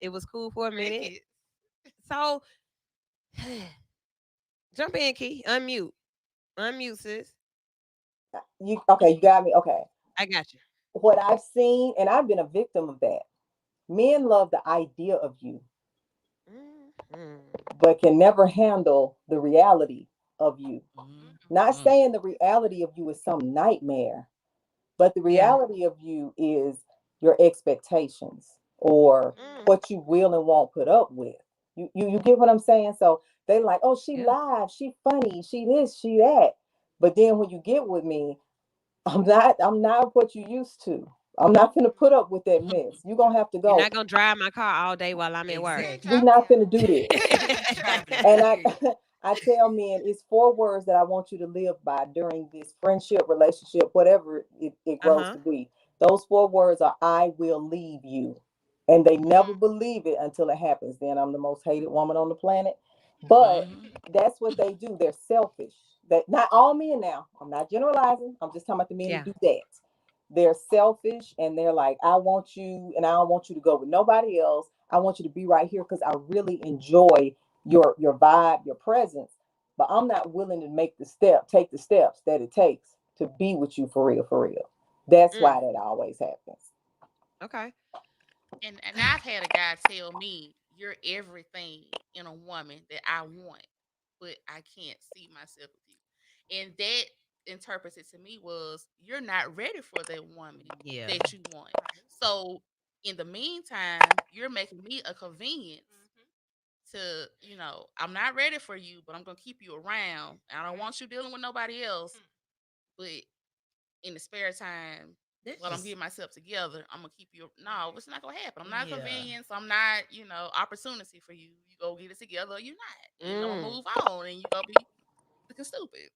It was cool for a minute. Crickets. So jump in, Key. Unmute, sis. You got me. Okay. I got you. What I've seen, and I've been a victim of that. Men love the idea of you, but can never handle the reality of you. Not saying the reality of you is some nightmare, but the reality of you is your expectations or what you will and won't put up with. You get what I'm saying? So they like, oh, she live, she funny, she this, she that. But then when you get with me, I'm not what you used to. I'm not gonna put up with that mess. You're gonna have to go. You're not gonna drive my car all day while I'm at work. We're not gonna do this. And I tell men it's 4 words that I want you to live by during this friendship, relationship, whatever it grows to be. Those 4 words are I will leave you. And they never believe it until it happens. Then I'm the most hated woman on the planet. But that's what they do. They're selfish. That not all men now. I'm not generalizing. I'm just talking about the men who do that. They're selfish and they're like, I want you and I don't want you to go with nobody else. I want you to be right here because I really enjoy your vibe, your presence. But I'm not willing to take the steps that it takes to be with you for real. That's why that always happens. Okay. And I've had a guy tell me, you're everything in a woman that I want, but I can't see myself with you. And that interprets it to me was you're not ready for that woman that you want. So in the meantime, you're making me a convenience to, I'm not ready for you, but I'm gonna keep you around. I don't want you dealing with nobody else. But in the spare time, while I'm getting myself together, I'm gonna keep you. No, it's not gonna happen. I'm not convenience. I'm not, opportunity for you. You go get it together, or you're not. I'm gonna move on, and you gonna be looking stupid.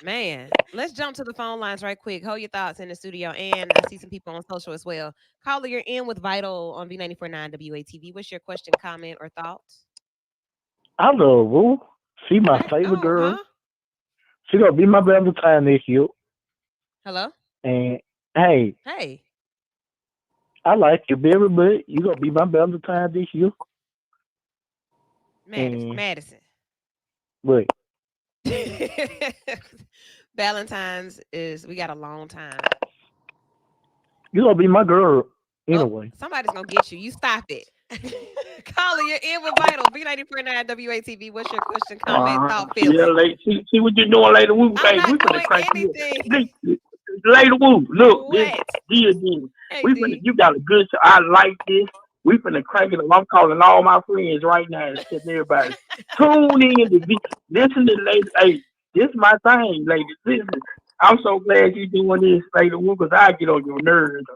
Man, let's jump to the phone lines right quick. Hold your thoughts in the studio, and I see some people on social as well. Caller, you're in with Vital on B94.9 WATV. What's your question, comment, or thoughts? I love Woo. She my favorite girl. Huh? She gonna be my Valentine this year. Hello. And hey, I like you, baby, but you gonna be my Valentine this year. Madison. Wait. Valentine's is we got a long time. You gonna be my girl anyway. Somebody's gonna get you. You stop it. Caller, you're in with Vital. B94.9 WATV. What's your question, comment, thought, feeling? Yeah, see what you're doing later. We finna crank you. Later, Woo. Look, this again. You got a good. I like this. We finna crank it up. I'm calling all my friends right now and sitting everybody. Tune in to listen to later. Hey, this is my thing, ladies. Listen. I'm so glad you doing this, Later Woo, because I get on your nerves.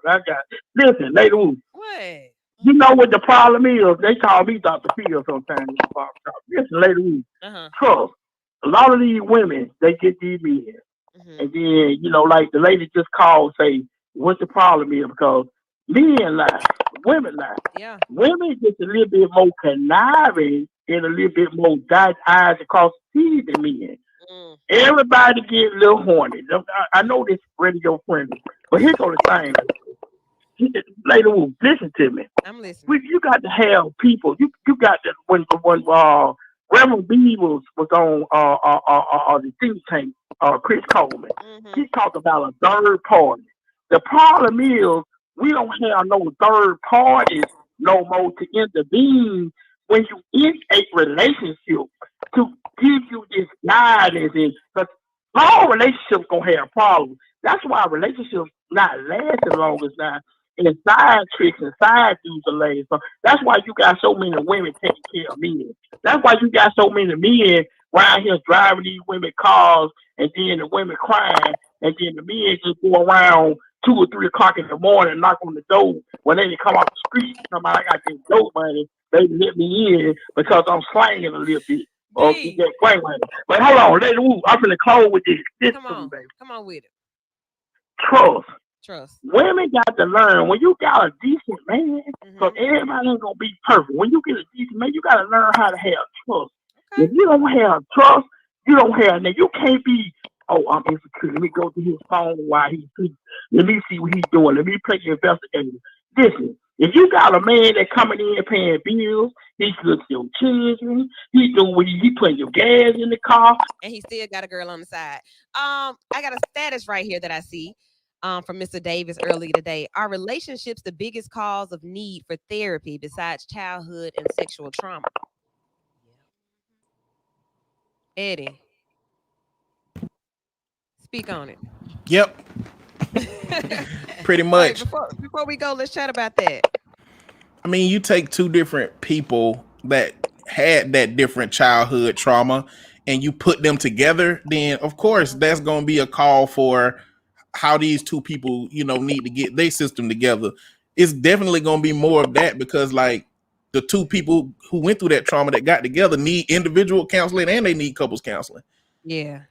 Listen, Later Woo. What? You know what the problem is? They call me Dr. Phil sometimes in the barbershop. Listen, Later Woo. Trust. A lot of these women, they get these men. And then, like the lady just called, say, what's the problem here? Because men lie, women lie. Yeah. Women get a little bit more conniving and a little bit more dot eyes across the teeth than men. Everybody get a little horny. I know this radio friendly, but here's the thing. Later, listen to me. I'm listening. You got to have people. You got to when Reverend B was on the think tank, Chris Coleman. He talked about a third party. The problem is we don't have no third parties no more to intervene when you in a relationship to give you this guidance. Because all relationships gonna have problems. That's why relationships not lasting long as now. And side tricks and side dudes are laid. So that's why you got so many women taking care of men. That's why you got so many men around here driving these women cars, and then the women crying, and then the men just go around 2 or 3 o'clock in the morning and knock on the door when they come off the street. Somebody, I got this dope money. They let me in because I'm slanging a little bit. Or you get quite money. But hold on, Lady Woo, I'm gonna close with this. Come on, baby. Come on with it. Trust. Women got to learn when you got a decent man, because everybody ain't gonna be perfect. When you get a decent man, you gotta learn how to have trust. Okay. If you don't have trust, you don't have. Now you can't be. Oh, I'm insecure. Let me go to his phone while he's sleeping. Let me see what he's doing. Let me play the investigator. Listen, if you got a man that coming in paying bills, he cooks your children, he doing he putting your gas in the car, and he still got a girl on the side. I got a status right here that I see. From Mr. Davis earlier today. Are relationships the biggest cause of need for therapy besides childhood and sexual trauma? Eddie, speak on it. Yep. Pretty much. Right, before we go, let's chat about that. I mean, you take 2 different people that had that different childhood trauma and you put them together, then of course that's going to be a call for how these 2 people, need to get their system together. It's definitely going to be more of that, because like the 2 people who went through that trauma that got together need individual counseling and they need couples counseling. Yeah.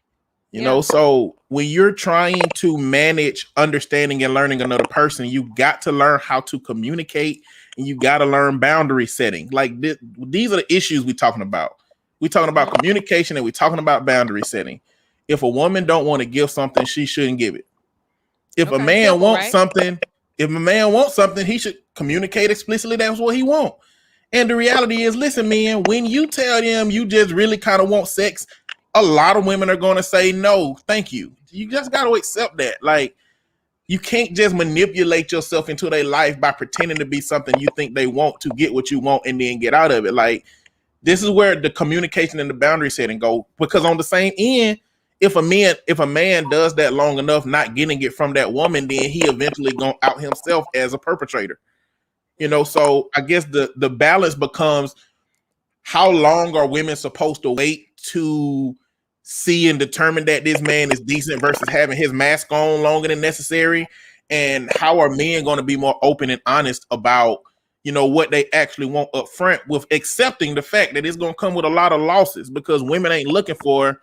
You know, so when you're trying to manage understanding and learning another person, you got to learn how to communicate, and you got to learn boundary setting. Like these are the issues we're talking about. We're talking about communication, and we're talking about boundary setting. If a woman don't want to give something, she shouldn't give it. If a man wants something, he should communicate explicitly that's what he wants. And the reality is, listen, man, when you tell them you just really kind of want sex, a lot of women are going to say, no, thank you. You just got to accept that. Like, you can't just manipulate yourself into their life by pretending to be something you think they want to get what you want and then get out of it. Like, this is where the communication and the boundary setting go. Because on the same end, if a man does that long enough, not getting it from that woman, then he eventually gonna out himself as a perpetrator. So I guess the balance becomes, how long are women supposed to wait to see and determine that this man is decent versus having his mask on longer than necessary? And how are men going to be more open and honest about, what they actually want up front, with accepting the fact that it's going to come with a lot of losses, because women ain't looking for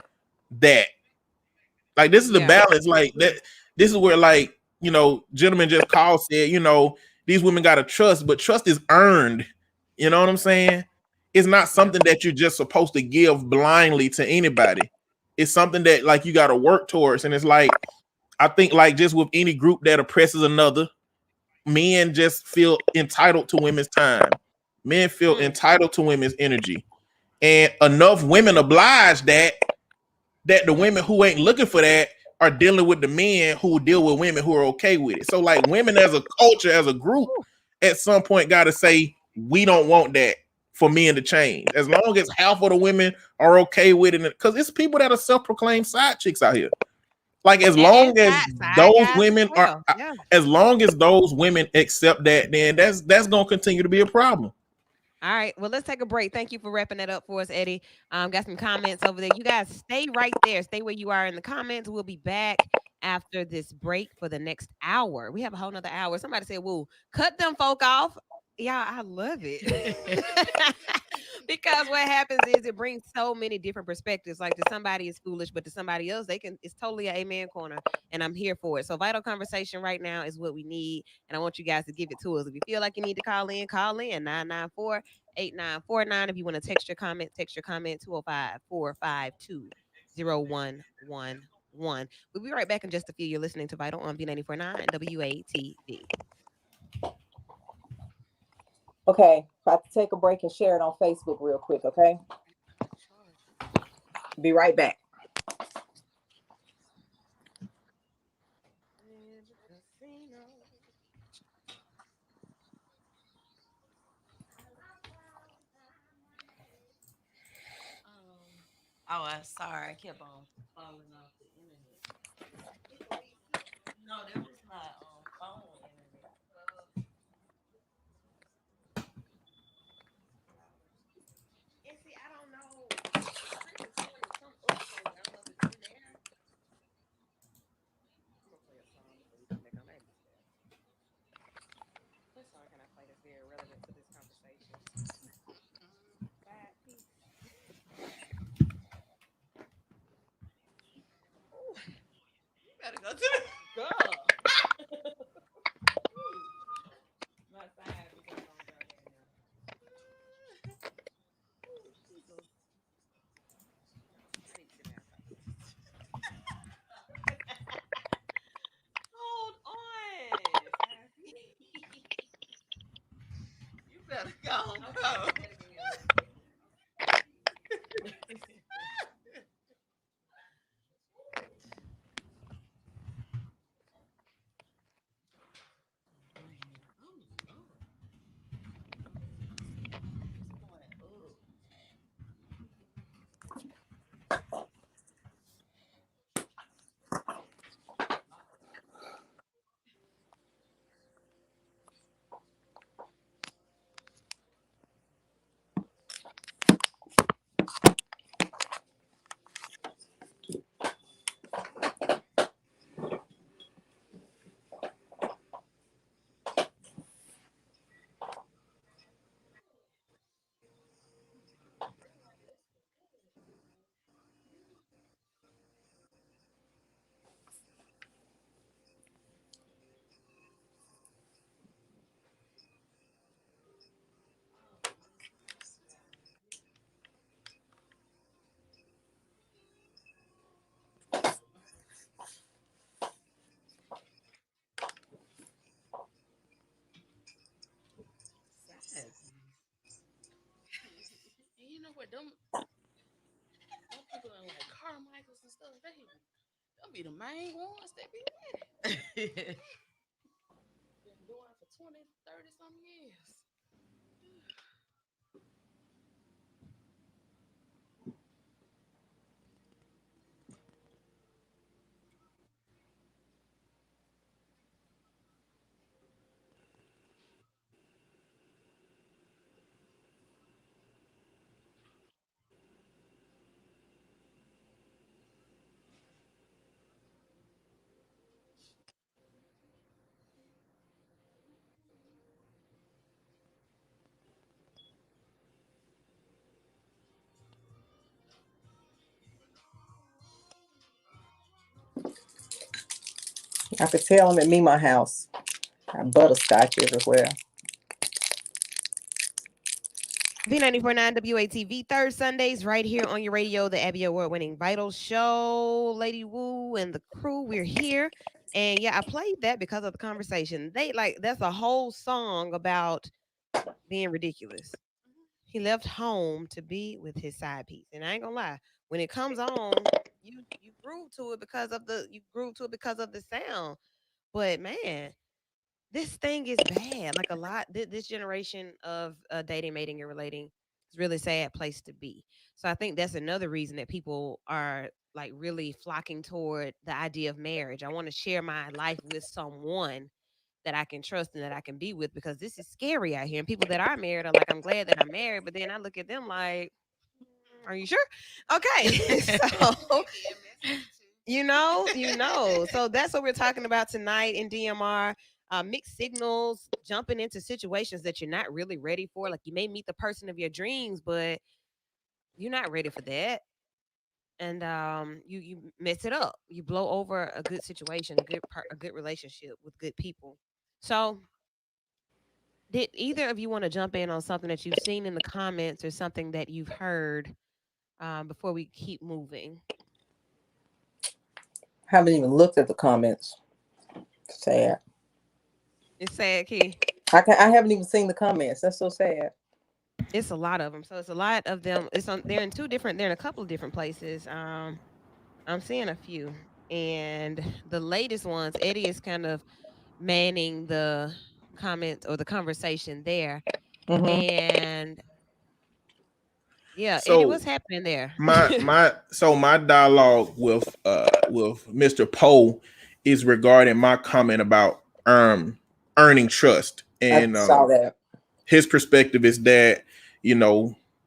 that. Like, this is the balance. Like that. This is where, like, gentlemen just called, said, these women got to trust, but trust is earned. You know what I'm saying? It's not something that you're just supposed to give blindly to anybody. It's something that, like, you got to work towards. And it's like, I think, like, just with any group that oppresses another, men just feel entitled to women's time. Men feel entitled to women's energy. And enough women oblige that that the women who ain't looking for that are dealing with the men who deal with women who are okay with it. So like women as a culture, as a group, at some point got to say, we don't want that for men to change. As long as half of the women are okay with it, because it's people that are self-proclaimed side chicks out here. Like as long as those women are, as long as those women accept that, then that's gonna continue to be a problem. All right. Well, let's take a break. Thank you for wrapping that up for us, Eddie. Got some comments over there. You guys stay right there. Stay where you are in the comments. We'll be back after this break for the next hour. We have a whole nother hour. Somebody said, "Woo, cut them folk off." Yeah, I love it. Because what happens is it brings so many different perspectives. Like to somebody it's foolish, but to somebody else, it's totally an amen corner. And I'm here for it. So vital conversation right now is what we need. And I want you guys to give it to us. If you feel like you need to call in 994-8949. If you want to text your comment 205-452-0111. We'll be right back in just a few. You're listening to Vital on B94.9 WATV. Okay, about to take a break and share it on Facebook real quick, okay? Be right back. Oh, I'm sorry. I kept on falling off the internet. No, that was my phone internet. And see, I don't know. Chris is telling me some other song. I don't know if it's in there. I'm gonna play a song before we come back on. What song can I play that's very relevant to this conversation? Bye, peace. Ooh, you better go to the girl. My side is on Hold on. You better go. And you know what? Them people in like Carmichael's and stuff, they'll be the main ones that be ready. Been doing it for 20, 30 some years. I could tell them at me, my house. Got butterscotch everywhere. B94.9 WATV, third Sundays right here on your radio, the Abby Award-winning Vital Show. Lady Wu and the crew, we're here. And yeah, I played that because of the conversation. That's a whole song about being ridiculous. He left home to be with his side piece. And I ain't gonna lie, when it comes on, you grew to it because of the sound. But man, this thing is bad. Like a lot, this generation of dating, mating, and relating is really sad place to be. So I think that's another reason that people are like really flocking toward the idea of marriage. I want to share my life with someone that I can trust and that I can be with, because this is scary out here. And people that are married are like, I'm glad that I'm married, but then I look at them like, are you sure? Okay. So So that's what we're talking about tonight in DMR. Mixed signals, jumping into situations that you're not really ready for. Like you may meet the person of your dreams, but you're not ready for that. And you mess it up. You blow over a good situation, a good relationship with good people. So did either of you want to jump in on something that you've seen in the comments or something that you've heard before we keep moving? Haven't even looked at the comments. Sad. It's sad, Key. I haven't even seen the comments. That's so sad. It's a lot of them. So it's a lot of them. They're in a couple of different places. I'm seeing a few. And the latest ones, Eddie is kind of manning the comments or the conversation there. And yeah, Eddie, what's happening there? My dialogue with Mr. Poe is regarding my comment about earning trust. And I saw that. His perspective is that,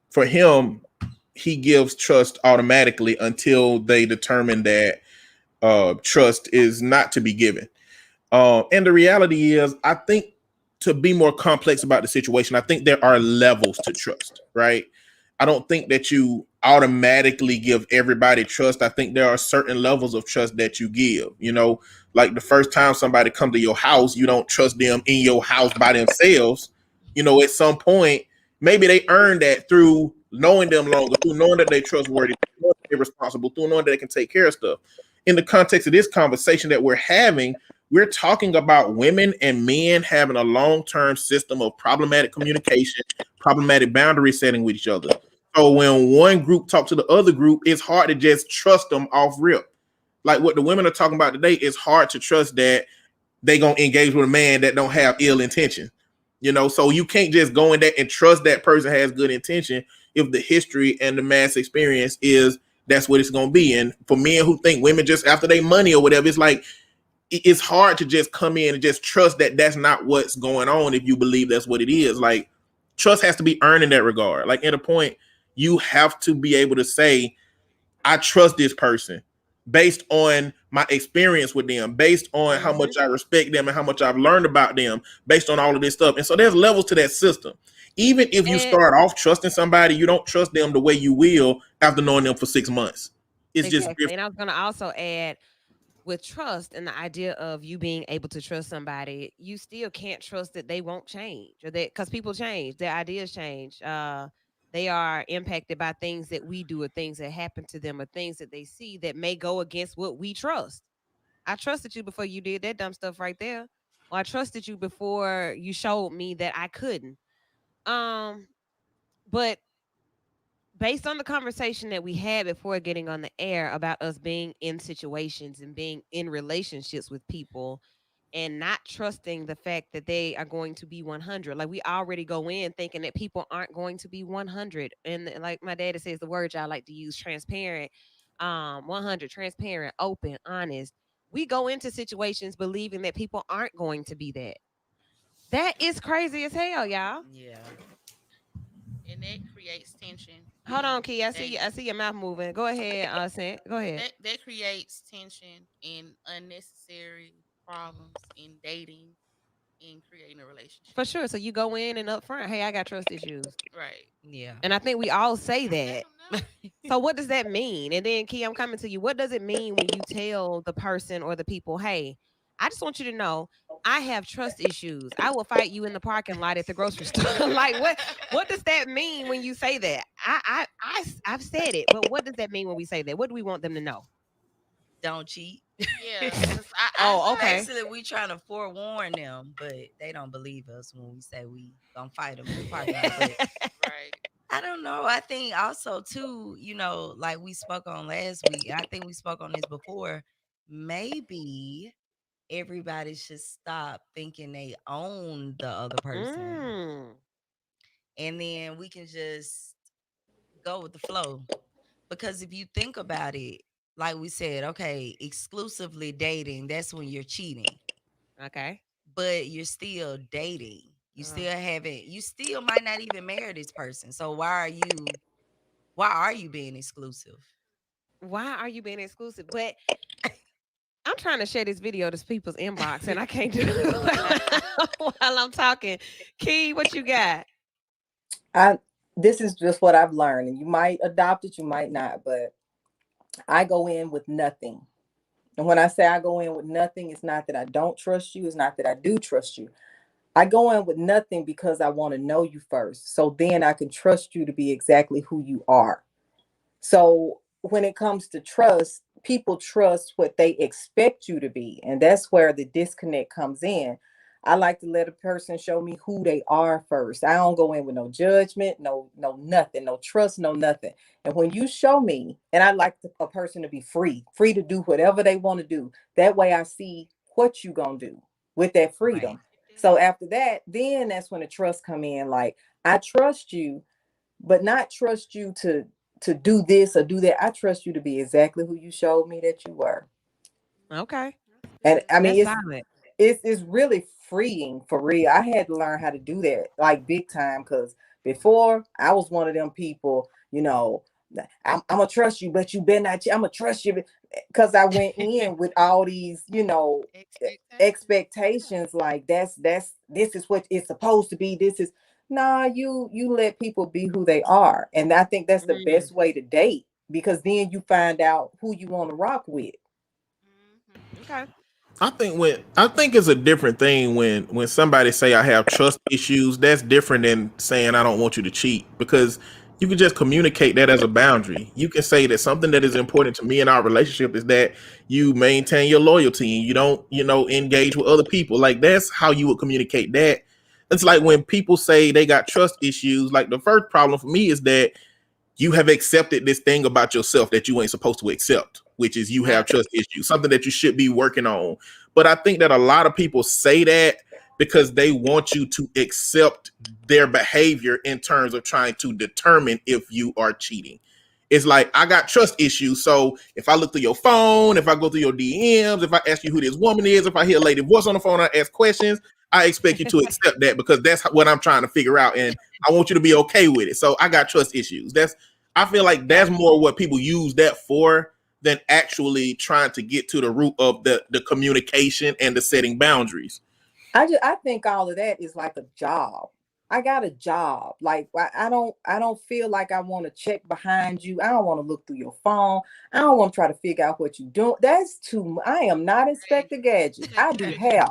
for him, he gives trust automatically until they determine that trust is not to be given. And the reality is, I think, to be more complex about the situation, I think there are levels to trust, right? I don't think that you automatically give everybody trust. I think there are certain levels of trust that you give. Like the first time somebody comes to your house, you don't trust them in your house by themselves. At some point, maybe they earn that through knowing them longer, through knowing that they're trustworthy, through knowing they're responsible, through knowing that they can take care of stuff. In the context of this conversation that we're having, we're talking about women and men having a long-term system of problematic communication, problematic boundary setting with each other. So when one group talks to the other group, it's hard to just trust them off rip. Like what the women are talking about today, it's hard to trust that they gonna engage with a man that don't have ill intention. So you can't just go in there and trust that person has good intention if the history and the mass experience is that's what it's gonna be. And for men who think women just after their money or whatever, it's like it's hard to just come in and just trust that that's not what's going on if you believe that's what it is. Like trust has to be earned in that regard. Like at a point, you have to be able to say, I trust this person based on my experience with them, based on how much I respect them and how much I've learned about them, based on all of this stuff. And so there's levels to that system. Even if you start off trusting somebody, you don't trust them the way you will after knowing them for 6 months. It's just different. And I was going to also add, with trust and the idea of you being able to trust somebody, you still can't trust that they won't change, or that because people change, their ideas change. They are impacted by things that we do or things that happen to them or things that they see that may go against what we trust. I trusted you before you did that dumb stuff right there. Or I trusted you before you showed me that I couldn't. But based on the conversation that we had before getting on the air about us being in situations and being in relationships with people and not trusting the fact that they are going to be 100. Like we already go in thinking that people aren't going to be 100. And like my daddy says, the word I like to use, transparent, 100, transparent, open, honest. We go into situations believing that people aren't going to be that. That is crazy as hell, y'all. Yeah. And that creates tension. Hold on, Key. I see your mouth moving. Go ahead, Sant. Go ahead. That creates tension and unnecessary problems in dating and creating a relationship. For sure. So you go in and up front, hey, I got trust issues. Right. Yeah. And I think we all say that. So what does that mean? And then, Key, I'm coming to you. What does it mean when you tell the person or the people, hey, I just want you to know I have trust issues. I will fight you in the parking lot at the grocery store. Like what does that mean when you say that? I've said it, but what does that mean when we say that? What do we want them to know? Don't cheat. Yeah. Okay. Basically, we trying to forewarn them, but they don't believe us when we say we gonna fight them in the parking lot. Right. I don't know. I think also too, like we spoke on last week, and I think we spoke on this before. Maybe everybody should stop thinking they own the other person, and then we can just go with the flow. Because if you think about it, like we said, okay, exclusively dating, that's when you're cheating. Okay. But you're still dating. You still might not even marry this person. So why are you being exclusive? Why are you being exclusive? But I'm trying to share this video to people's inbox and I can't do it while I'm talking. Key, what you got? This is just what I've learned, and you might adopt it, you might not, but I go in with nothing. And when I say I go in with nothing, it's not that I don't trust you, it's not that I do trust you. I go in with nothing because I want to know you first. So then I can trust you to be exactly who you are. So when it comes to trust, people trust what they expect you to be. And that's where the disconnect comes in. I like to let a person show me who they are first. I don't go in with no judgment, no nothing, no trust, no nothing. And when you show me, and I like a person to be free to do whatever they want to do. That way I see what you gonna do with that freedom. Right. So after that, then that's when the trust come in. Like, I trust you, but not trust you to do this or do that. I trust you to be exactly who you showed me that you were. Okay. And I mean, That's solid. it's really freeing for real. I had to learn how to do that like big time, because before I was one of them people, I'm gonna trust you, but you better not. I'm gonna trust you because I went in with all these, expectations. Like this is what it's supposed to be. This is nah. You let people be who they are, and I think that's the best way to date, because then you find out who you want to rock with. Okay. I think it's a different thing when somebody say I have trust issues. That's different than saying I don't want you to cheat, because you can just communicate that as a boundary. You can say that something that is important to me in our relationship is that you maintain your loyalty and you don't, engage with other people. Like, that's how you would communicate that. It's like when people say they got trust issues, like the first problem for me is that you have accepted this thing about yourself that you ain't supposed to accept, which is you have trust issues, something that you should be working on. But I think that a lot of people say that because they want you to accept their behavior in terms of trying to determine if you are cheating. It's like, I got trust issues. So if I look through your phone, if I go through your DMs, if I ask you who this woman is, if I hear a lady voice on the phone, I ask questions, I expect you to accept that because that's what I'm trying to figure out. And I want you to be okay with it. So I got trust issues. I feel like that's more what people use that for than actually trying to get to the root of the communication and the setting boundaries. I think all of that is like a job. I got a job. Like, I don't feel like I want to check behind you. I don't want to look through your phone. I don't want to try to figure out what you're doing. That's too. I am not Inspector Gadget. I do hair.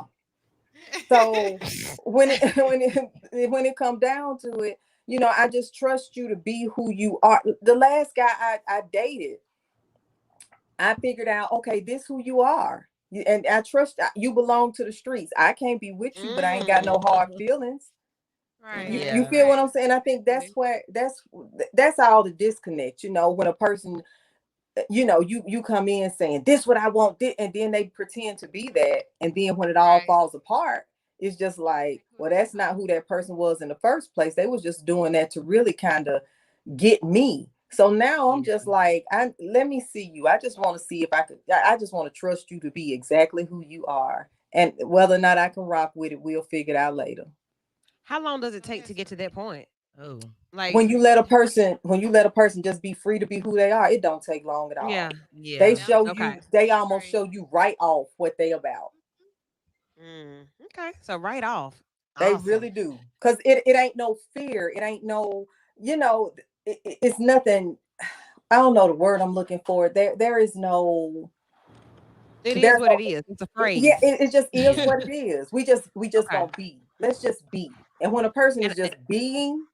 So when it when it comes down to it, I just trust you to be who you are. The last guy I dated, I figured out, okay, this who you are. And I trust you belong to the streets. I can't be with you, but I ain't got no hard feelings. Right. You feel what I'm saying? I think that's where that's all the disconnect. When a person, you come in saying this what I want, and then they pretend to be that, and then when it all falls apart, it's just like, well, that's not who that person was in the first place. They was just doing that to really kind of get me. So now I'm just like, let me see you. I just want to see if I could. I just want to trust you to be exactly who you are, and whether or not I can rock with it, we'll figure it out later. How long does it take to get to that point? Oh, Like, when you let a person just be free to be who they are, it don't take long at all. yeah. They yeah. show you, Okay. they almost show you right off what they about. Okay. So right off. They Awesome. really do. Because it ain't no fear. It ain't no, it's nothing. I don't know the word I'm looking for. There is no. It is There's what no. it is. It's a phrase. Yeah, it just is what it is. We just Okay. gonna be. Let's just be. And when a person is And, just being,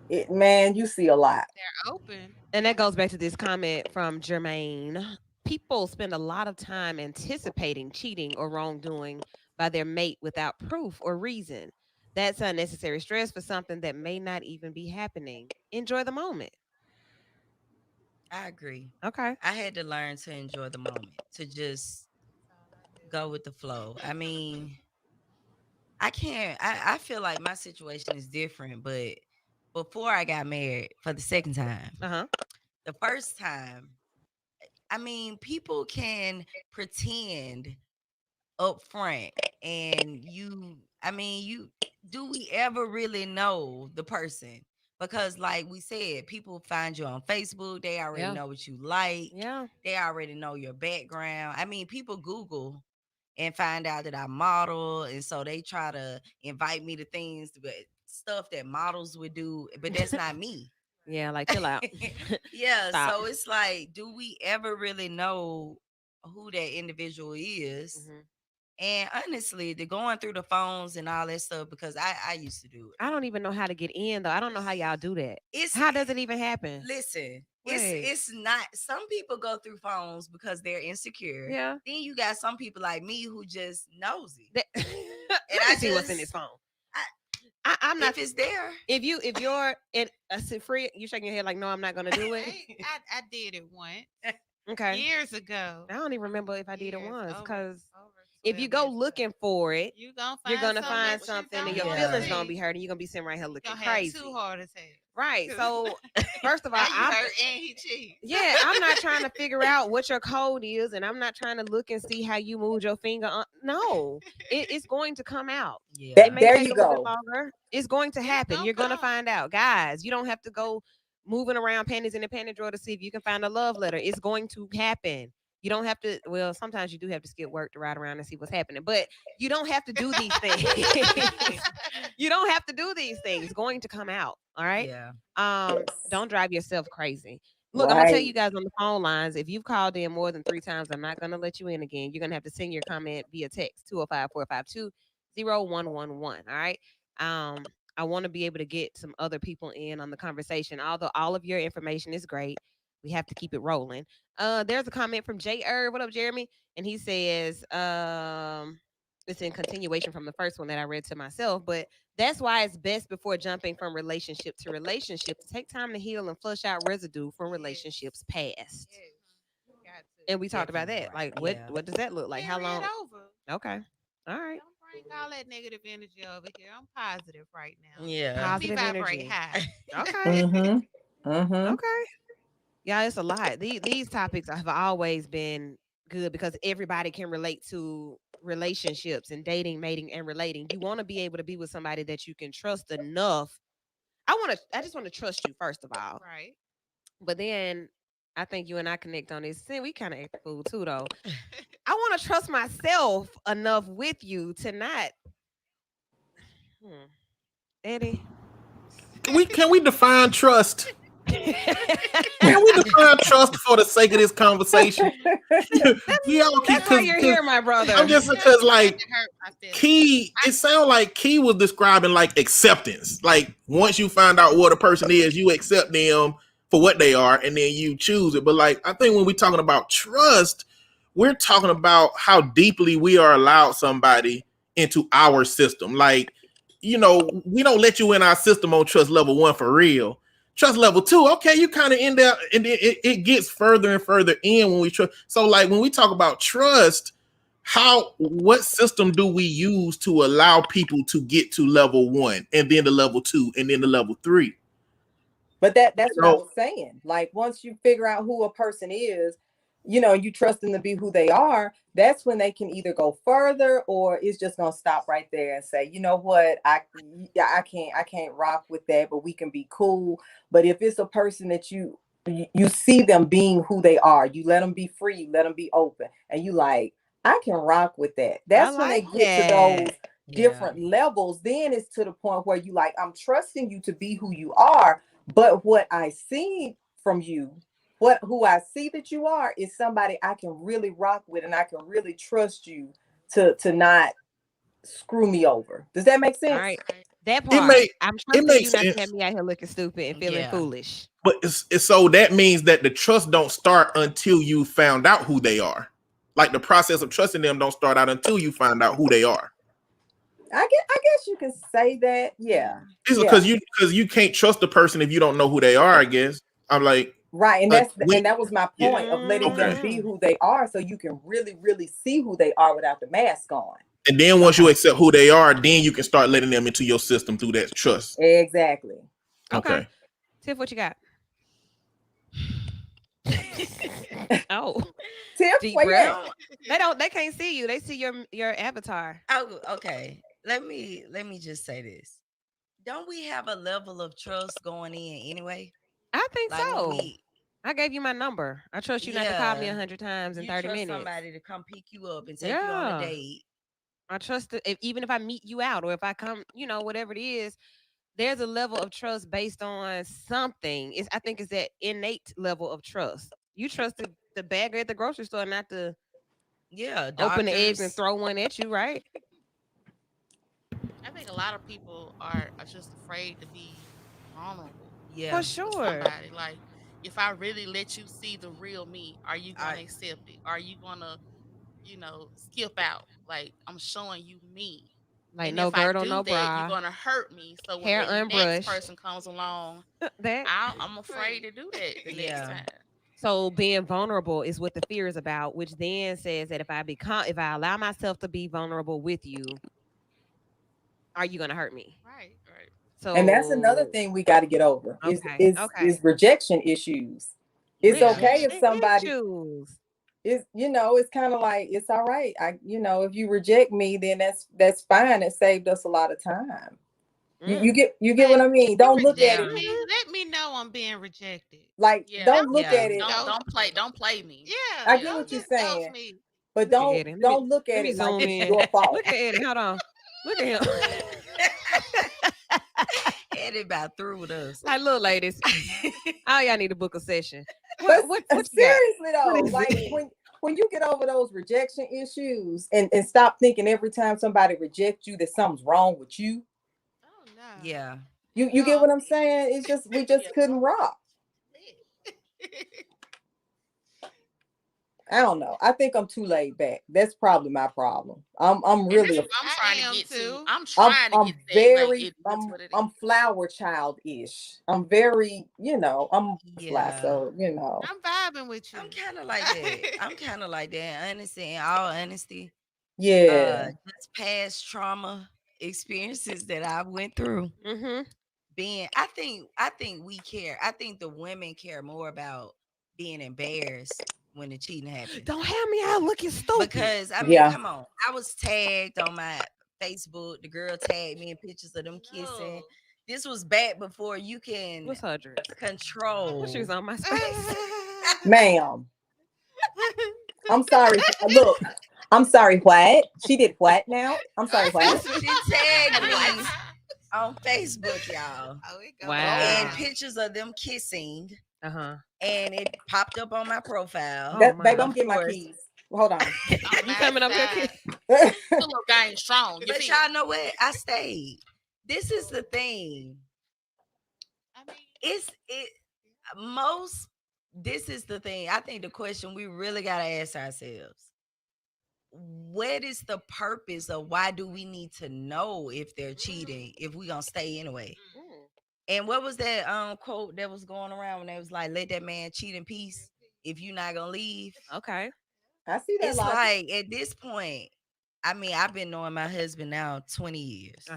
it, man, you see a lot. They're open. and that goes back to this comment from Jermaine. People spend a lot of time anticipating cheating or wrongdoing by their mate without proof or reason. That's unnecessary stress for something that may not even be happening. enjoy the moment. I agree. Okay. I had to learn to enjoy the moment, to just go with the flow. I mean, I can't. I feel like my situation is different, but before I got married for the second time, the first time, I mean, people can pretend up front, and do we ever really know the person? Because, like we said, people find you on Facebook, they already know what you like, they already know your background. I mean, people Google and find out that I model, and so they try to invite me to things, but stuff that models would do, but that's not me. Yeah, like chill out. Yeah, Stop. so it's like, do we ever really know who that individual is? And honestly, the going through the phones and all that stuff, because I used to do it. I don't even know how to get in though. I don't know how y'all do that. How does it even happen? Listen, Wait. it's not. Some people go through phones because they're insecure. Yeah. Then you got some people like me who just nosy. And I see what's in his phone. I'm not. If it's there. If you're in a free, you shaking your head like, no, I'm not gonna do it. I did it once. Okay. Years ago. I don't even remember if I did it once, because over if you go looking for it, you're gonna find something, and your feelings gonna be hurt, and you're gonna be sitting right here looking crazy. Too hard to say. Right. So first of all, I'm hurt and he cheats. Yeah, I'm not trying to figure out what your code is, and I'm not trying to look and see how you moved your finger. No, it's going to come out. Yeah. It may There take you a little go. bit longer. It's going to happen. You're going to find out, guys. You don't have to go moving around panties in the panty drawer to see if you can find a love letter. It's going to happen. You don't have to. Well, sometimes you do have to skip work to ride around and see what's happening, but you don't have to do these things. You don't have to do these things. It's going to come out. All right. Yeah. Don't drive yourself crazy. Look, I'm gonna tell Right. you guys on the phone lines. If you've called in more than 3 times, I'm not gonna let you in again. You're gonna have to send your comment via text 205-452-0111. All right. I want to be able to get some other people in on the conversation. Although all of your information is great, we have to keep it rolling. There's a comment from J. What up, Jeremy? And he says, it's in continuation from the first one that I read to myself, but that's why it's best before jumping from relationship to relationship to take time to heal and flush out residue from relationships past. And we talked about that. Like, what does that look like? How long? Okay. All right. Don't bring all that negative energy over here. I'm positive right now. Yeah. Positive We vibrate energy. high. Okay. Mm-hmm. Okay. Yeah, it's a lot. These topics have always been good because everybody can relate to relationships and dating, mating, and relating. You want to be able to be with somebody that you can trust enough. I just want to trust you, first of all. Right. But then I think you and I connect on this. See, we kind of act fool too, though. I want to trust myself enough with you to not. Eddie. Can we define trust? Can we define trust for the sake of this conversation? That's why you're here, my brother. I'm just because, like, Key, it sounds like Key was describing like acceptance. Like, once you find out what a person is, you accept them for what they are, and then you choose it. But like, I think when we're talking about trust, we're talking about how deeply we are allowed somebody into our system. Like, you know, we don't let you in our system on trust level 1 for real. Trust level 2, okay, you kind of in there, and it gets further and further in when we trust. So, like, when we talk about trust, what system do we use to allow people to get to level 1, and then to level 2, and then to level 3? But that's what I was saying. Like, once you figure out who a person is, you know, you trust them to be who they are, that's when they can either go further, or it's just gonna stop right there and say, you know what, I can't rock with that, but we can be cool. But if it's a person that you see them being who they are, you let them be free, you let them be open, and you like, I can rock with that. That's when they get to those different levels. Then it's to the point where you like, I'm trusting you to be who you are, but what I see from you, who I see that you are, is somebody I can really rock with, and I can really trust you to not screw me over. Does that make sense? All right. That part, I'm trusting you not to have me out here looking stupid and feeling foolish. But it's so that means that the trust don't start until you found out who they are. Like, the process of trusting them don't start out until you find out who they are. I guess you can say that. Yeah. It's because you can't trust the person if you don't know who they are. I guess I'm like right, and that was my point of letting them Okay. be who they are, so you can really, really see who they are without the mask on. And then once you accept who they are, then you can start letting them into your system through that trust. Exactly. Okay. Tiff, what you got? Oh, Tiff, deep where you breath. at? They can't see you. They see your avatar. Oh, okay. Let me just say this. Don't we have a level of trust going in anyway? I think Like when so. I gave you my number. I trust you not to call me 100 times in 30 trust minutes. somebody to come pick you up and take you on a date. I trust it, even if I meet you out or if I come, whatever it is, there's a level of trust based on something. I think it's that innate level of trust. You trust the bagger at the grocery store not to open the eggs and throw one at you, right? I think a lot of people are just afraid to be vulnerable. Yeah, for sure. Somebody like, if I really let you see the real me, are you gonna accept it? Are you gonna, skip out? Like, I'm showing you me. Like, and no if I girdle, do no that, bra. you're gonna hurt me. So when Hair the unbrushed. next person comes along, that I'm afraid to do that the next time. So being vulnerable is what the fear is about, which then says that if I allow myself to be vulnerable with you, are you gonna hurt me? Right. So, and that's another thing we got to get over. Is rejection issues. It's okay if somebody it's kind of like, it's all right. If you reject me, then that's fine. It saved us a lot of time. You get what I mean? Don't look at it. Let me know I'm being rejected. Like, don't look at it. Don't play me. Yeah, I get what you're saying. But don't look at it like it's your fault. Look at Eddie. Hold on. Look at him. Eddie about through with us. Like, look, ladies, all y'all need to book a session. What seriously though, like when you get over those rejection issues and stop thinking every time somebody rejects you that something's wrong with you. Oh no. Yeah. You get what I'm saying? It's just we just couldn't rock. I don't know. I think I'm too laid back. That's probably my problem. I'm really. I'm trying to get to. I'm I'm flower child-ish. I'm very, I'm fly, so I'm vibing with you. I'm kind of like that. Honestly, in all honesty. Yeah. Just past trauma experiences that I went through. Mm-hmm. I think we care. I think the women care more about being embarrassed when the cheating happens. Don't have me out looking stupid. Because come on. I was tagged on my Facebook. The girl tagged me in pictures of them kissing. This was back before you can control. She was on my space. Ma'am. I'm sorry. Look, I'm sorry, what? She did what now? I'm sorry, what? She tagged me on Facebook, y'all. Wow. And pictures of them kissing. And it popped up on my profile. Babe, I'm getting my keys. Hold on. You coming up here? Little guy is strong. But y'all know what? I stayed. This is the thing. This is the thing. I think the question we really gotta ask ourselves: what is the purpose of why do we need to know if they're cheating if we gonna stay anyway? And what was that quote that was going around when they was like, let that man cheat in peace if you're not gonna leave? Okay. I see that. It's like at this point, I've been knowing my husband now 20 years.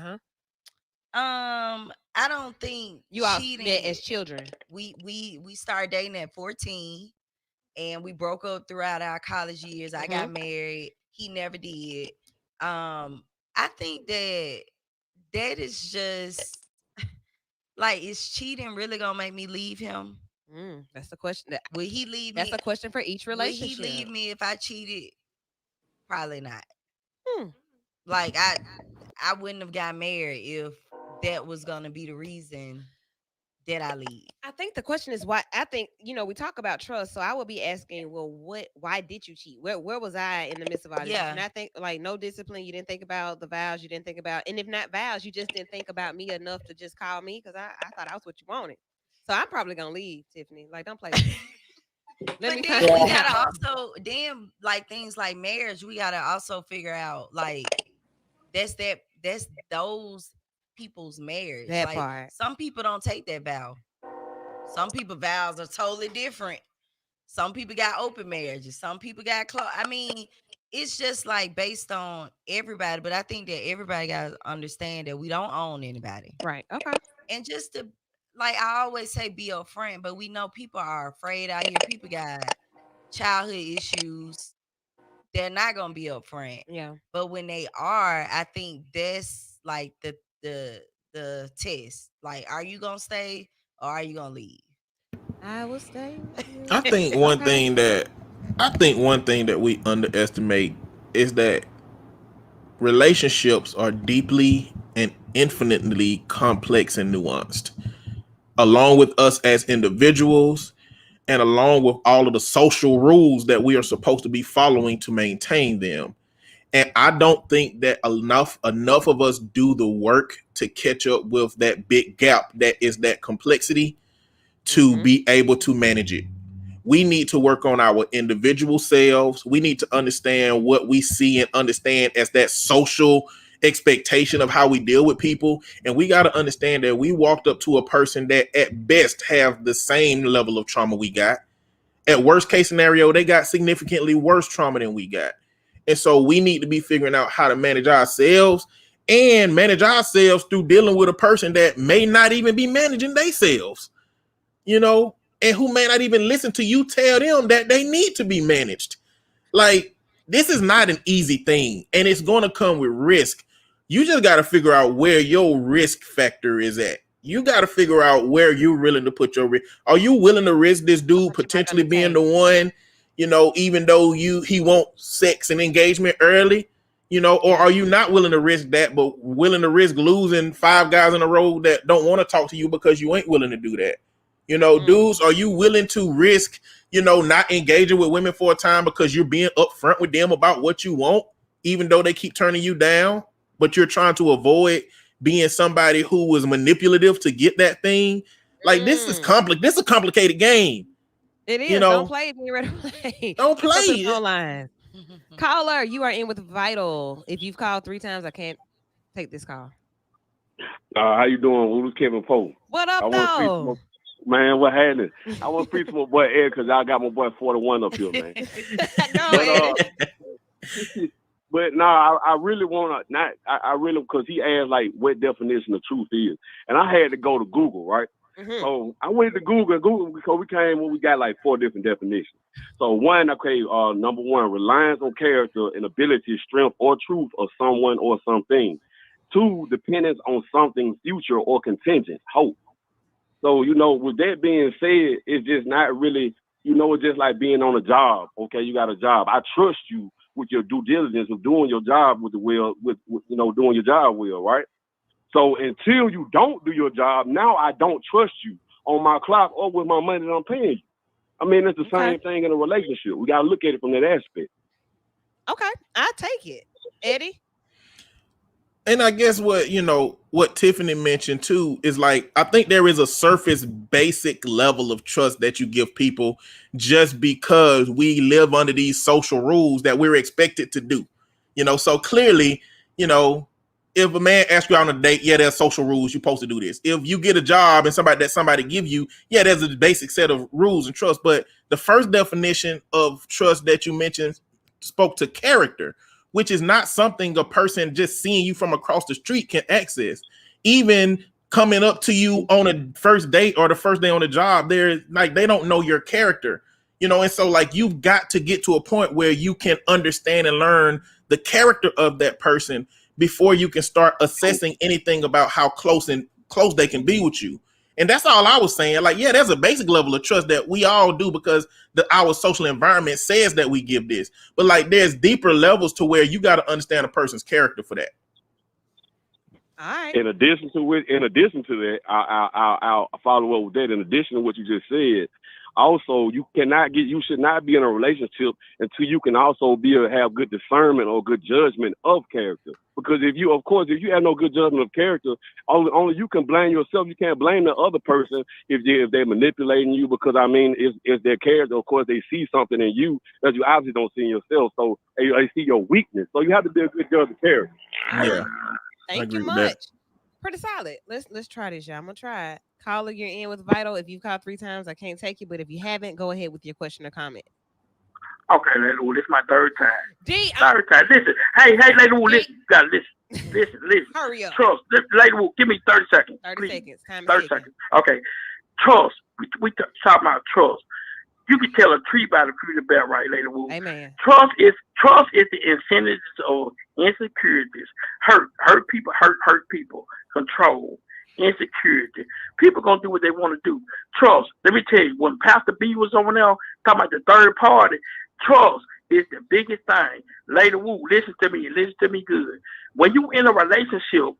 I don't think you all cheating met as children. We started dating at 14 and we broke up throughout our college years. I got married. He never did. I think that is just like, is cheating really gonna make me leave him? That's the question. Will he leave me? That's a question for each relationship. Will he leave me if I cheated? Probably not. Like I wouldn't have got married if that was gonna be the reason that I leave. I think the question is why. I think we talk about trust, so I would be asking, well, why did you cheat? Where was I in the midst of all this? And I think like no discipline. You didn't think about the vows. You didn't think about, and if not vows, you just didn't think about me enough to just call me because I thought I was what you wanted. So I'm probably gonna leave, Tiffany. Like, don't play with me. We gotta also like things like marriage. We gotta also figure out like that's that's those people's marriage. That Like part. some people don't take that vow. Some people vows are totally different. Some people got open marriages. Some people got close. I mean, it's just like based on everybody. But I think that everybody got to understand that we don't own anybody. Right. Okay. And just to, like I always say, be upfront. But we know people are afraid out here. People got childhood issues. They're not gonna be upfront. Yeah. But when they are, I think that's like the test. Like, are you gonna stay or are you gonna leave? I will stay. I think one thing that we underestimate is that relationships are deeply and infinitely complex and nuanced, along with us as individuals and along with all of the social rules that we are supposed to be following to maintain them. And I don't think that enough of us do the work to catch up with that big gap that is that complexity to be able to manage it. We need to work on our individual selves. We need to understand what we see and understand as that social expectation of how we deal with people. And we got to understand that we walked up to a person that at best have the same level of trauma we got. At worst case scenario, they got significantly worse trauma than we got. And so we need to be figuring out how to manage ourselves and manage ourselves through dealing with a person that may not even be managing themselves, you know, and who may not even listen to you tell them that they need to be managed. Like, this is not an easy thing, and it's going to come with risk. You just got to figure out where your risk factor is at. You got to figure out where you're willing to put your risk. Are you willing to risk this dude potentially being the one, you know, even though he wants sex and engagement early, you know, or are you not willing to risk that, but willing to risk losing 5 guys in a row that don't want to talk to you because you ain't willing to do that? You know, dudes, are you willing to risk, you know, not engaging with women for a time because you're being upfront with them about what you want, even though they keep turning you down, but you're trying to avoid being somebody who was manipulative to get that thing? Like, this is This is a complicated game. It is. You know, Don't play if you're ready to play. Don't play Put the it. phone line. Caller, you are in with Vital. If you've called 3 times, I can't take this call. How you doing? This is Kevin Poe. What up, though? Man, what happened? I want to preach to my boy Ed because I got my boy 41 up here, man. But no, I really want to I really, because he asked like what definition of truth is, and I had to go to Google, right? So I went to Google because we came when we got like 4 different definitions. So one, okay, number one, reliance on character and ability, strength, or truth of someone or something. 2, dependence on something future or contingent, hope. So, you know, with that being said, it's just not really, you know, it's just like being on a job. Okay, you got a job. I trust you with your due diligence of doing your job with you know, doing your job well, right? So until you don't do your job, now I don't trust you on my clock or with my money that I'm paying you. I mean, it's the same thing in a relationship. We got to look at it from that aspect. Okay, I take it. Eddie? And I guess what Tiffany mentioned too is like, I think there is a surface basic level of trust that you give people just because we live under these social rules that we're expected to do, you know? So clearly, you know, if a man asks you out on a date, yeah, there's social rules. You're supposed to do this. If you get a job and somebody give you, yeah, there's a basic set of rules and trust. But the first definition of trust that you mentioned spoke to character, which is not something a person just seeing you from across the street can access. Even coming up to you on a first date or the first day on the job, they're like, they don't know your character, you know? And so like, you've got to get to a point where you can understand and learn the character of that person before you can start assessing anything about how close they can be with you. And that's all I was saying. Like, yeah, there's a basic level of trust that we all do because our social environment says that we give this. But like, there's deeper levels to where you got to understand a person's character for that. All right. In addition to that, I'll follow up with that. In addition to what you just said, also you should not be in a relationship until you can also have good discernment or good judgment of character. Because if you have no good judgment of character, only you can blame yourself. You can't blame the other person if they're manipulating you. Because I mean, it's their character. Of course, they see something in you that you obviously don't see in yourself. So they see your weakness. So you have to be a good judge of character. Yeah. Thank you much. Pretty solid. Let's try this, y'all. I'm gonna try it. Caller, you're in with Vital. If you've called 3 times, I can't take you. But if you haven't, go ahead with your question or comment. Okay, Lady Wu, this is my third time. Third time. Listen. Hey, Lady Wu, listen. You gotta listen. Hurry up. Trust. Lady Wu, give me 30 seconds. 30 seconds. Time 30 seconds. Okay. Trust. We talk about trust. You can tell a tree by the fruit of the belt, right, Lady Wu? Amen. Trust is the incentives of insecurities. Hurt people, hurt people. Control. Insecurity. People gonna do what they want to do. Trust. Let me tell you, when Pastor B was over there talking about the third party, trust is the biggest thing. Lady Wu, listen to me good. When you in a relationship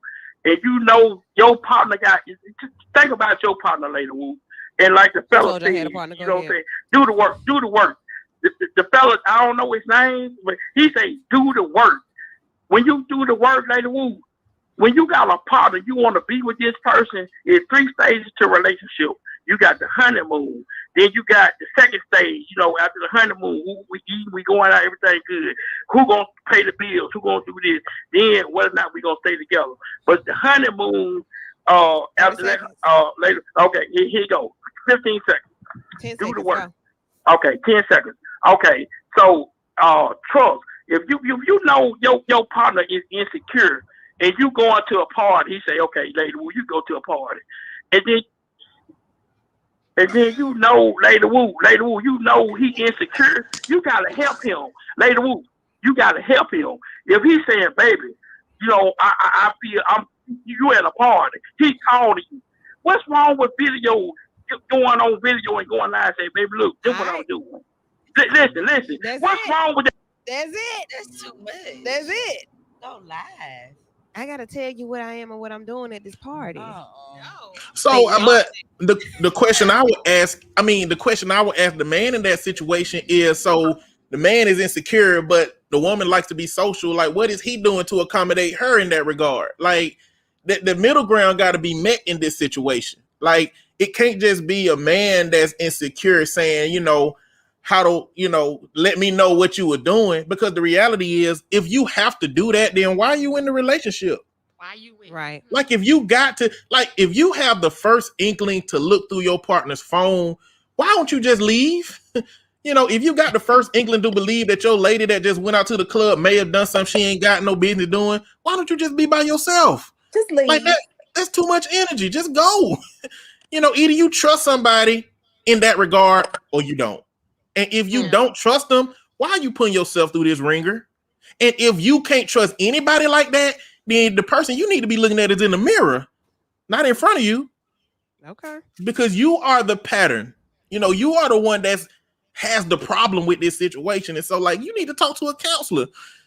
and you know your partner just think about your partner, Lady Wu. And like the fella said, you know what I'm saying? Do the work. The fella, I don't know his name, but he say do the work. When you do the work, Lady Wu, when you got a partner, you want to be with this person. It's 3 stages to a relationship. You got the honeymoon. Then you got the second stage. You know, after the honeymoon, we eat, we going out, everything good. Who gonna pay the bills? Who gonna do this? Then whether or not we gonna stay together. But the honeymoon, after that, later. Okay, here you go. 15 seconds. 10 do seconds. the work. Okay, 10 seconds. Okay, so trust. If you know your partner is insecure, and you go out to a party, he say, okay, Lady Wu, you go to a party. And then you know, Lady Wu, you know he insecure, you gotta help him. Lady Wu, you gotta help him. If he's saying, baby, you know, I feel you at a party, he calling you. What's wrong with video, going on video and going live and say, baby, look, this is what I'm doing. Listen. What's wrong with that? That's it. That's too much. That's it. Go live. I gotta tell you what I am and what I'm doing at this party. So, but the question I would ask, the man in that situation is, so the man is insecure, but the woman likes to be social. Like, what is he doing to accommodate her in that regard? Like, the middle ground got to be met in this situation. Like, it can't just be a man that's insecure saying, you know, how to, you know, let me know what you were doing. Because the reality is, if you have to do that, then why are you in the relationship? Why you with? Right. Like, if you got to, like, if you have the first inkling to look through your partner's phone, why don't you just leave? You know, if you got the first inkling to believe that your lady that just went out to the club may have done something she ain't got no business doing, why don't you just be by yourself? Just leave. Like, that's too much energy. Just go. You know, either you trust somebody in that regard or you don't. And if you don't trust them, why are you putting yourself through this ringer? And if you can't trust anybody like that, then the person you need to be looking at is in the mirror, not in front of you. Okay. Because you are the pattern. You know, you are the one that has the problem with this situation. And so, like, you need to talk to a counselor.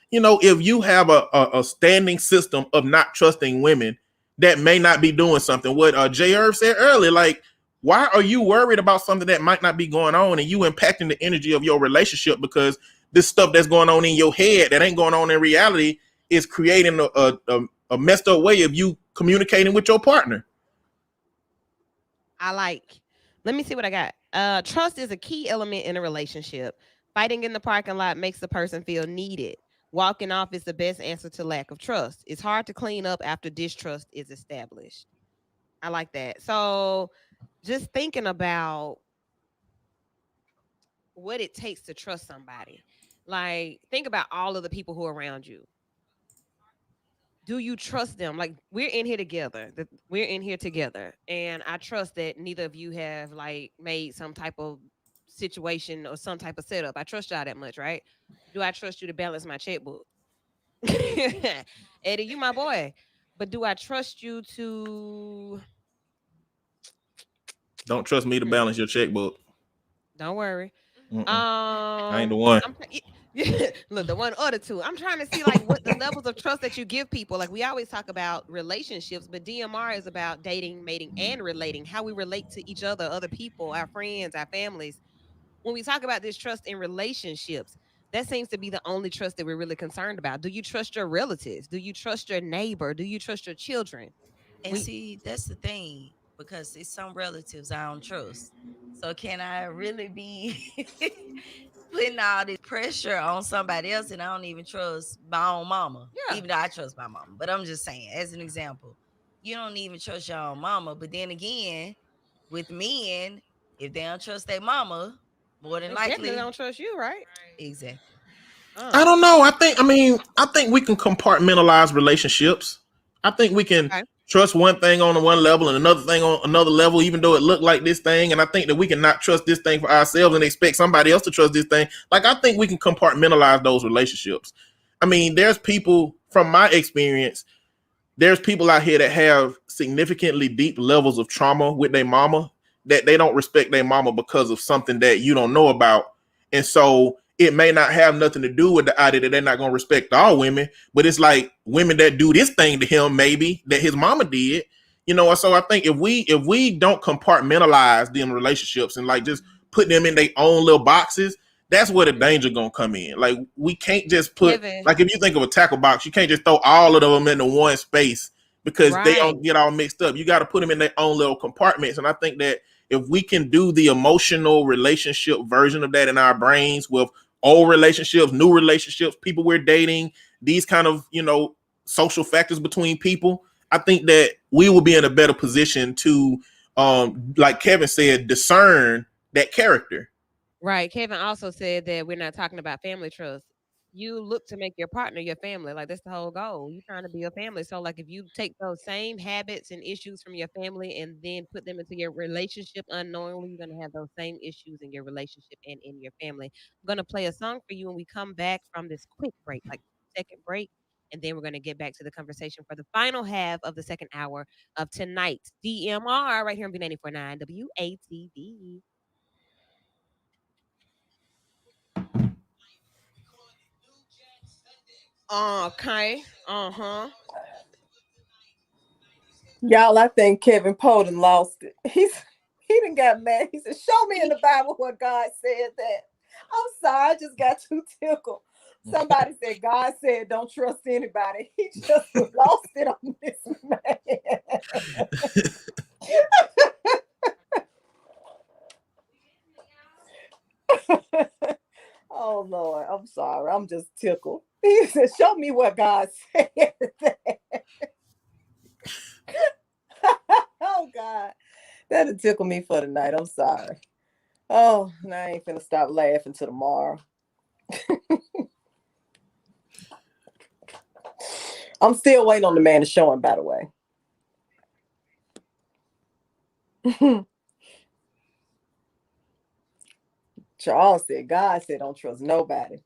You know, if you have a standing system of not trusting women that may not be doing something, what J. Irv said earlier, like, why are you worried about something that might not be going on and you impacting the energy of your relationship because this stuff that's going on in your head that ain't going on in reality is creating a messed up way of you communicating with your partner? Let me see what I got. Trust is a key element in a relationship. Fighting in the parking lot makes the person feel needed. Walking off is the best answer to lack of trust. It's hard to clean up after distrust is established. I like that. So just thinking about what it takes to trust somebody. Like, think about all of the people who are around you. Do you trust them? Like, we're in here together. We're in here together. And I trust that neither of you have, like, made some type of situation or some type of setup. I trust y'all that much, right? Do I trust you to balance my checkbook? Eddie, you my boy. But do I trust you to... Don't trust me to balance your checkbook. Don't worry. I ain't the one. Look, the one or the two. I'm trying to see, like, what the levels of trust that you give people. Like, we always talk about relationships, but DMR is about dating, mating, and relating. How we relate to each other, other people, our friends, our families. When we talk about this trust in relationships, that seems to be the only trust that we're really concerned about. Do you trust your relatives? Do you trust your neighbor? Do you trust your children? And see, that's the thing, because it's some relatives I don't trust. So can I really be putting all this pressure on somebody else, and I don't even trust my own mama. Yeah. Even though I trust my mama, but I'm just saying, as an example, you don't even trust your own mama. But then again, with men, if they don't trust their mama, more than They likely definitely don't trust you, right? Exactly. I don't know. I think we can compartmentalize relationships. I think we can trust one thing on one level and another thing on another level, even though it looked like this thing. And I think that we can not trust this thing for ourselves and expect somebody else to trust this thing. Like, I think we can compartmentalize those relationships. I mean, there's people, from my experience, there's people out here that have significantly deep levels of trauma with their mama, that they don't respect their mama because of something that you don't know about. And so it may not have nothing to do with the idea that they're not going to respect all women, but it's like women that do this thing to him, maybe that his mama did, you know. So I think if we don't compartmentalize them relationships and like just put them in their own little boxes, that's where the danger gonna come in. Like, we can't just put, like, if you think of a tackle box, you can't just throw all of them into one space because they don't get all mixed up. You got to put them in their own little compartments. And I think that if we can do the emotional relationship version of that in our brains with old relationships, new relationships, people we're dating, these kind of, you know, social factors between people, I think that we will be in a better position to, like Kevin said, discern that character. Right. Kevin also said that we're not talking about family trust. You look to make your partner your family. Like, that's the whole goal. You're trying to be a family. So, like, if you take those same habits and issues from your family and then put them into your relationship unknowingly, you're going to have those same issues in your relationship and in your family. I'm going to play a song for you when we come back from this quick break, like second break. And then we're going to get back to the conversation for the final half of the second hour of tonight's DMR right here on B94.9 WATV. Okay. Uh-huh. Y'all, I think Kevin Poe done lost it. He done got mad. He said, show me in the Bible where God said that. I'm sorry, I just got too tickled. Somebody said God said don't trust anybody. He just lost it on this man. Oh Lord, I'm sorry. I'm just tickled. He said, show me what God said that. Oh God. That'll tickle me for the night. I'm sorry. Oh, now I ain't finna stop laughing till tomorrow. I'm still waiting on the man to show him, by the way. Charles said, God said, don't trust nobody.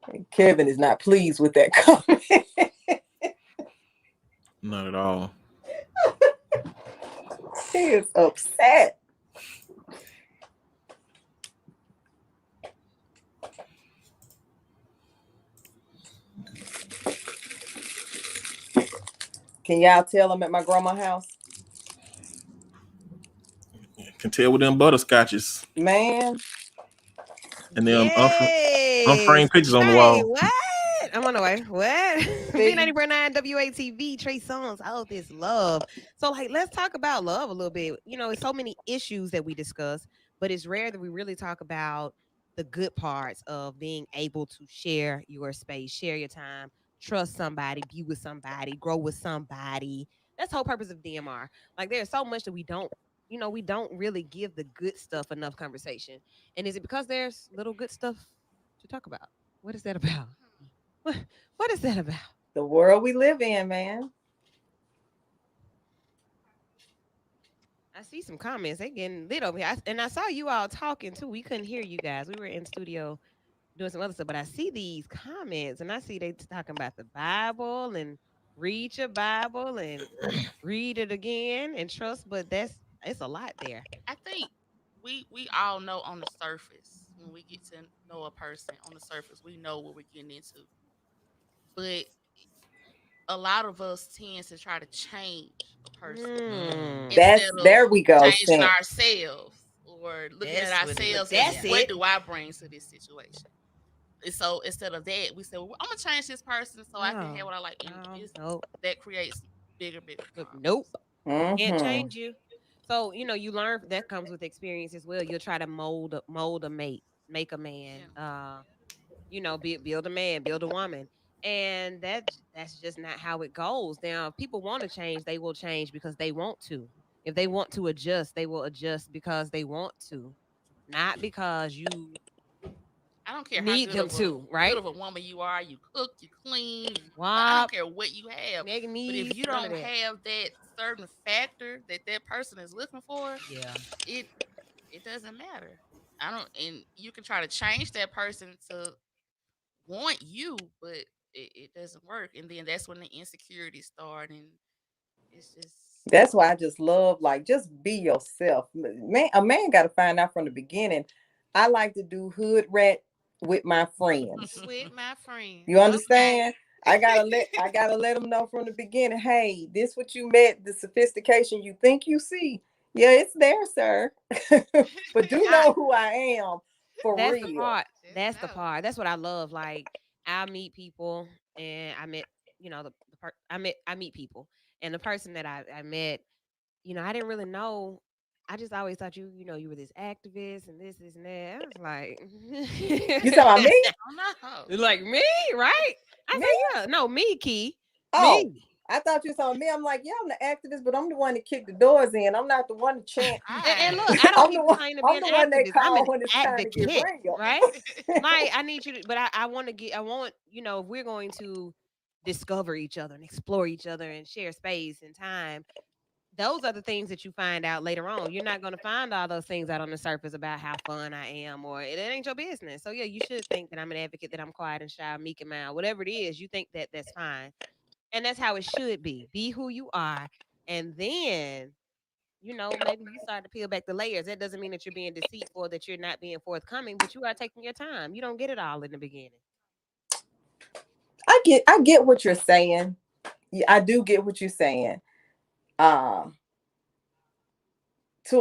And Kevin is not pleased with that comment. Not at all. He is upset. Can y'all tell I'm at my grandma's house? Can tell with them butterscotches. Man. And them unframed pictures on the wall. What? I'm on the way. What? B94.9 WATV, Trey Songz, all this love. So, like, let's talk about love a little bit. You know, it's so many issues that we discuss, but it's rare that we really talk about the good parts of being able to share your space, share your time, trust somebody, be with somebody, grow with somebody. That's the whole purpose of DMR. Like, there's so much that we don't really give the good stuff enough conversation. And is it because there's little good stuff to talk about? What is that about? What is that about? The world we live in, man. I see some comments. They getting lit over here. And I saw you all talking too. We couldn't hear you guys. We were in studio doing some other stuff. But I see these comments and I see they talking about the Bible and read your Bible and read it again and trust. But it's a lot there. I think we all know on the surface, when we get to know a person on the surface, we know what we're getting into. But a lot of us tend to try to change a person. There we go. Changing ourselves or looking at ourselves and what do I bring to this situation? And so instead of that, we say, well, I'm gonna change this person so I can have what I like. And that creates bigger. Nope. Can't change you. So you learn that comes with experience as well. You'll try to mold a mate, make a man. Build a man, build a woman. And that's just not how it goes. Now, if people want to change, they will change because they want to. If they want to adjust, they will adjust because they want to, not because you I don't care need how them good to, right? good of a woman you are. You cook, you clean. I Wop, don't care what you have. make But if needs, you none of don't that. have that certain factor that person is looking for, Yeah. it doesn't matter. I don't, and you can try to change that person to want you, but it doesn't work. And then that's when the insecurities start, and it's just That's why I just love, like, just be yourself. Man, a man got to find out from the beginning. I like to do hood rat with my friends. With my friends. You understand? I gotta let them know from the beginning. Hey, this what you met, the sophistication you think you see. Yeah, it's there, sir. But do know who I am for That's real. the part. That's the part. That's what I love. Like, I meet people, and I met, I meet people, and the person that I met, I didn't really know. I just always thought you were this activist and this, and that. I was like, You talking about me? oh no. like me, right? I Me? said, yeah, no, me, Key, Oh, me. I thought you were talking me. I'm like, yeah, I'm the activist, but I'm the one that kicked the doors in. I'm not the one to chant. And look, I don't I'm the even one. claim to I'm be an the one they activist. I'm call an when it's time to get advocate, real. right? Like, I need you to, but I want to get, I want, if we're going to discover each other and explore each other and share space and time, those are the things that you find out later on. You're not going to find all those things out on the surface about how fun I am, or it ain't your business. So yeah, you should think that I'm an advocate, that I'm quiet and shy, meek and mild, whatever it is. You think that that's fine, and that's how it should be. Be who you are, and then maybe you start to peel back the layers. That doesn't mean that you're being deceitful, that you're not being forthcoming, but you are taking your time. You don't get it all in the beginning. I get what you're saying. Yeah, I do get what you're saying. To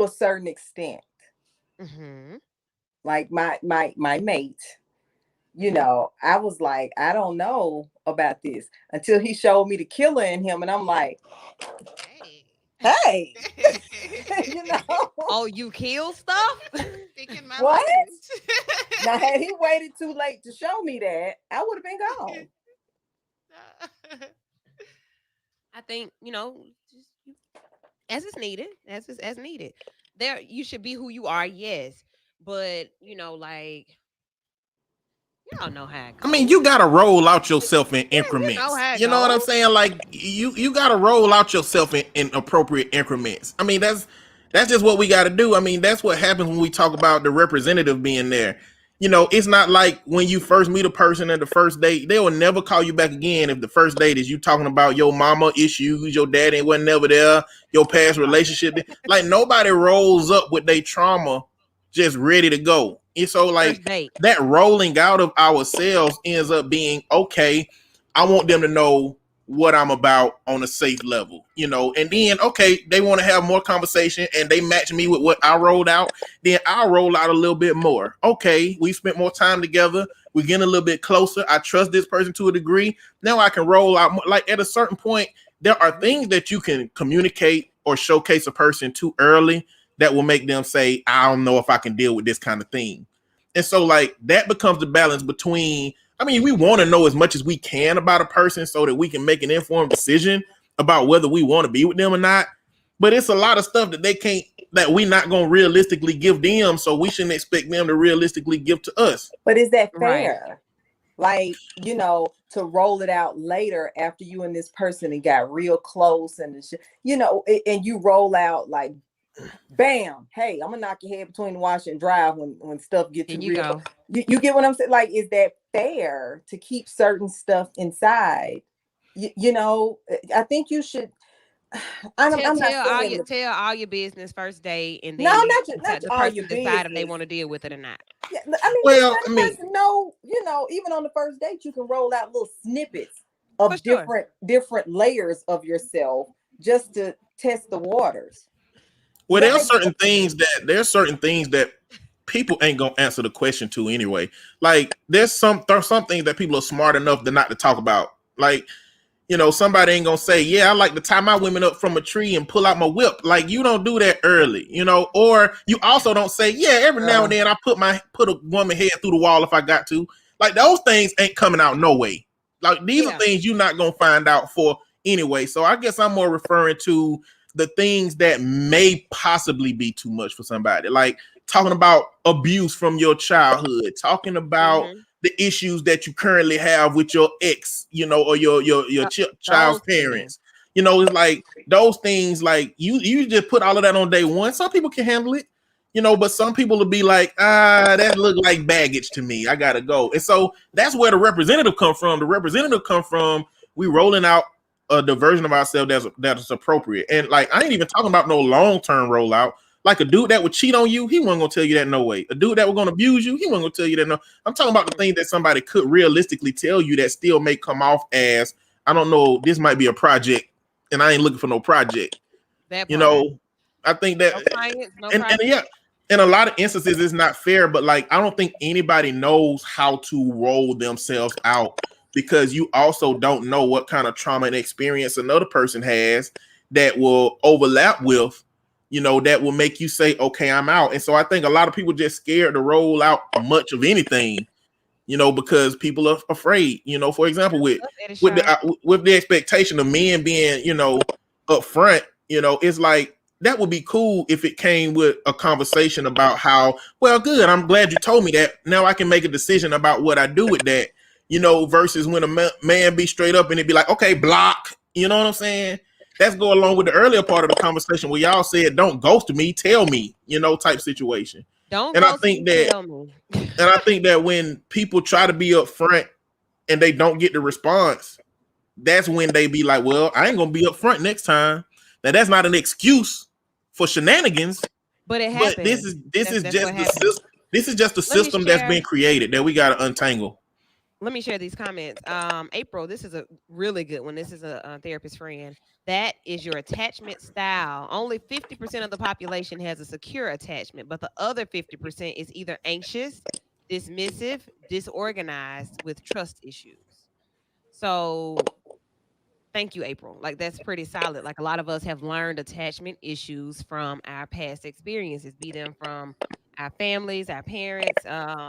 a certain extent. Mm-hmm. Like my mate, I was like, I don't know about this until he showed me the killer in him, and I'm like, hey. Oh, you kill stuff? What? Now, had he waited too late to show me that, I would have been gone. I think just as it's needed, as needed. There, you should be who you are, yes, but like, y'all know how it goes. I mean, you gotta roll out yourself in increments. You know what I'm saying? Like, you gotta roll out yourself in appropriate increments. I mean, that's just what we gotta do. I mean, that's what happens when we talk about the representative being there. It's not like when you first meet a person at the first date, they will never call you back again if the first date is you talking about your mama issues, your daddy wasn't never there, your past relationship. Like, nobody rolls up with their trauma just ready to go. And so, like, that rolling out of ourselves ends up being, okay, I want them to know what I'm about on a safe level, and then, okay, they want to have more conversation and they match me with what I rolled out, then I'll roll out a little bit more. Okay, we spent more time together, we're getting a little bit closer, I trust this person to a degree, now I can roll out more. Like, at a certain point, there are things that you can communicate or showcase a person too early that will make them say, I don't know if I can deal with this kind of thing. And so, like, that becomes the balance between, I mean, we want to know as much as we can about a person so that we can make an informed decision about whether we want to be with them or not. But it's a lot of stuff that they can't, that we're not going to realistically give them. So we shouldn't expect them to realistically give to us. But is that fair? Right. Like, to roll it out later after you and this person and got real close and, and you roll out like, bam, hey, I'm gonna knock your head between the washer and dry when stuff gets too real. You get what I'm saying? Like, is that fair to keep certain stuff inside? I think you should. Tell all your business first day, and then not all your business. Decide if they want to deal with it or not. Yeah, person know, even on the first date, you can roll out little snippets of different layers of yourself just to test the waters. Well, there's certain things that people ain't gonna answer the question to anyway. Like, there's some things that people are smart enough to not to talk about. Like, You know, somebody ain't gonna say, yeah, I like to tie my women up from a tree and pull out my whip. Like, you don't do that early, you know. Or you also don't say, yeah, every now and then I put a woman head through the wall if I got to. Like, those things ain't coming out no way. Like, these are things you're not gonna find out for anyway. So I guess I'm more referring to the things that may possibly be too much for somebody. Like talking about abuse from your childhood, talking about the issues that you currently have with your ex, you know, or your child's parents. You know, it's like those things, like you just put all of that on day one. Some people can handle it, you know, but some people will be like, that look like baggage to me. I gotta go. And so that's where the representative come from. The representative come from we rolling out the version of ourselves that's appropriate. And like, I ain't even talking about no long-term rollout. Like a dude that would cheat on you, he wasn't gonna tell you that no way. A dude that was gonna abuse you, he wasn't gonna tell you that no. I'm talking about the things that somebody could realistically tell you that still may come off as, I don't know, this might be a project, and I ain't looking for no project. You know, I think that, and yeah, in a lot of instances, it's not fair. But like, I don't think anybody knows how to roll themselves out because you also don't know what kind of trauma and experience another person has that will overlap with. You know, that will make you say, okay, I'm out. And so I think a lot of people just scared to roll out much of anything, you know, because people are afraid, you know, for example, with the expectation of men being, you know, up front, you know, it's like, that would be cool if it came with a conversation about how, well, good, I'm glad you told me that. Now I can make a decision about what I do with that, you know, versus when a man be straight up and it'd be like, okay, block, you know what I'm saying? That's go along with the earlier part of the conversation where y'all said, don't ghost me, tell me, you know, type situation. And I think that when people try to be upfront and they don't get the response, that's when they be like, well, I ain't gonna be upfront next time. Now that's not an excuse for shenanigans, but it happens. But this is just the system that's been created that we gotta untangle. Let me share these comments. April, this is a really good one. This is a therapist friend. That is your attachment style. Only 50% of the population has a secure attachment, but the other 50% is either anxious, dismissive, disorganized with trust issues. So thank you, April. Like, that's pretty solid. Like, a lot of us have learned attachment issues from our past experiences, be them from our families, our parents,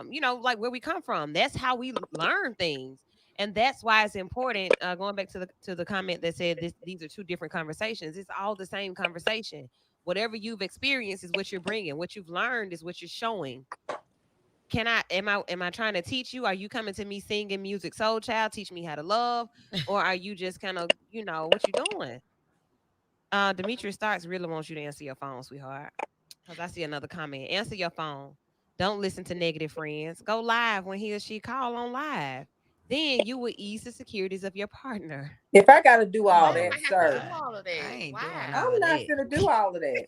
you know, like where we come from. That's how we learn things. And that's why it's important. Going back to the comment that said these are two different conversations. It's all the same conversation. Whatever you've experienced is what you're bringing. What you've learned is what you're showing. Am I trying to teach you? Are you coming to me singing music, soul child, teach me how to love, or are you just kind of, you know, what you doing? Demetrius Starks really wants you to answer your phone, sweetheart. Because I see another comment. Answer your phone. Don't listen to negative friends. Go live when he or she call on live. Then you will ease the securities of your partner. If I got to do all that, sir, I'm not gonna do all of that.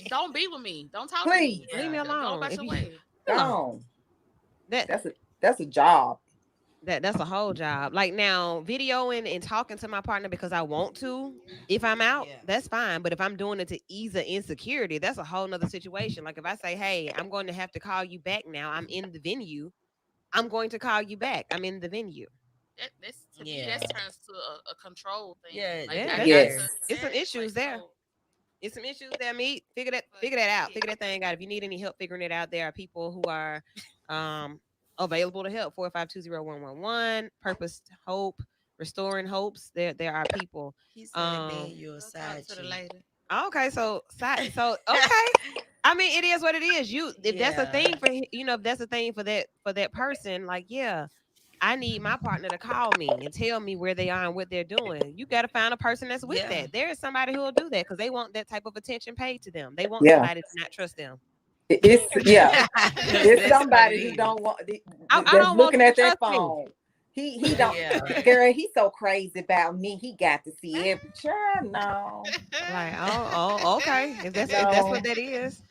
Don't be with me. Don't talk Please. to me. Leave me alone. Go about your way. Go. That's a job. That's a whole job. Like, now, videoing and talking to my partner because I want to, if I'm out, that's fine. But if I'm doing it to ease the insecurity, that's a whole nother situation. Like, if I say, hey, I'm going to have to call you back now, I'm in the venue, I'm going to call you back. I'm in the venue. To me, that turns to a control thing. Yeah, like, it's some issues there. It's some issues there, meet. Figure that out. Figure that thing out. If you need any help figuring it out, there are people who are available to help. 4520111, Purpose Hope, Restoring Hopes. There are people. He said being your side chick. Okay, so okay. I mean, it is what it is. If that's a thing for, you know, if that's a thing for that person, like, yeah, I need my partner to call me and tell me where they are and what they're doing. You got to find a person that's with that. There is somebody who will do that because they want that type of attention paid to them. They want somebody to not trust them. It's somebody who don't want. That's looking at their phone. He don't. Girl, he's so crazy about me. He got to see every child. No. Like, okay. If that's what that is.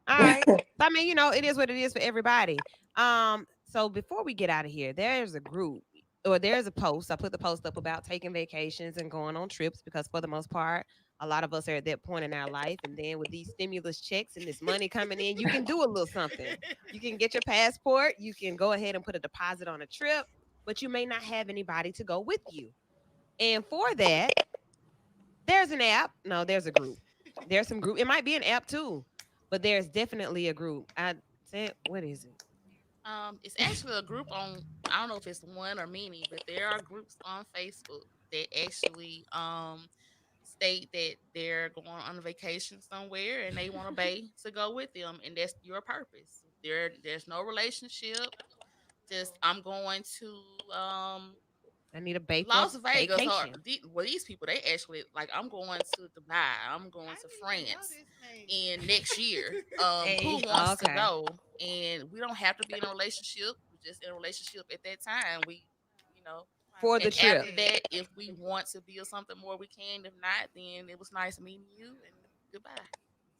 All right. I mean, you know, it is what it is for everybody. So before we get out of here, there's a group or there's a post. I put the post up about taking vacations and going on trips because for the most part, a lot of us are at that point in our life. And then with these stimulus checks and this money coming in, you can do a little something. You can get your passport. You can go ahead and put a deposit on a trip, but you may not have anybody to go with you. And for that, there's an app. No, there's a group. There's some group. It might be an app too, but there's definitely a group. I said, what is it? It's actually a group on. I don't know if it's one or many, but there are groups on Facebook that actually state that they're going on a vacation somewhere and they want a bae to go with them, and that's your purpose. There's no relationship. Just I'm going to I need a bae Las for Vegas. Or vacation. these people, they actually like, I'm going to Dubai. I'm going to France in next year. Who wants to go? And we don't have to be in a relationship. We're just in a relationship at that time. We, for the trip. After that, if we want to build something more, we can. If not, then it was nice meeting you and goodbye.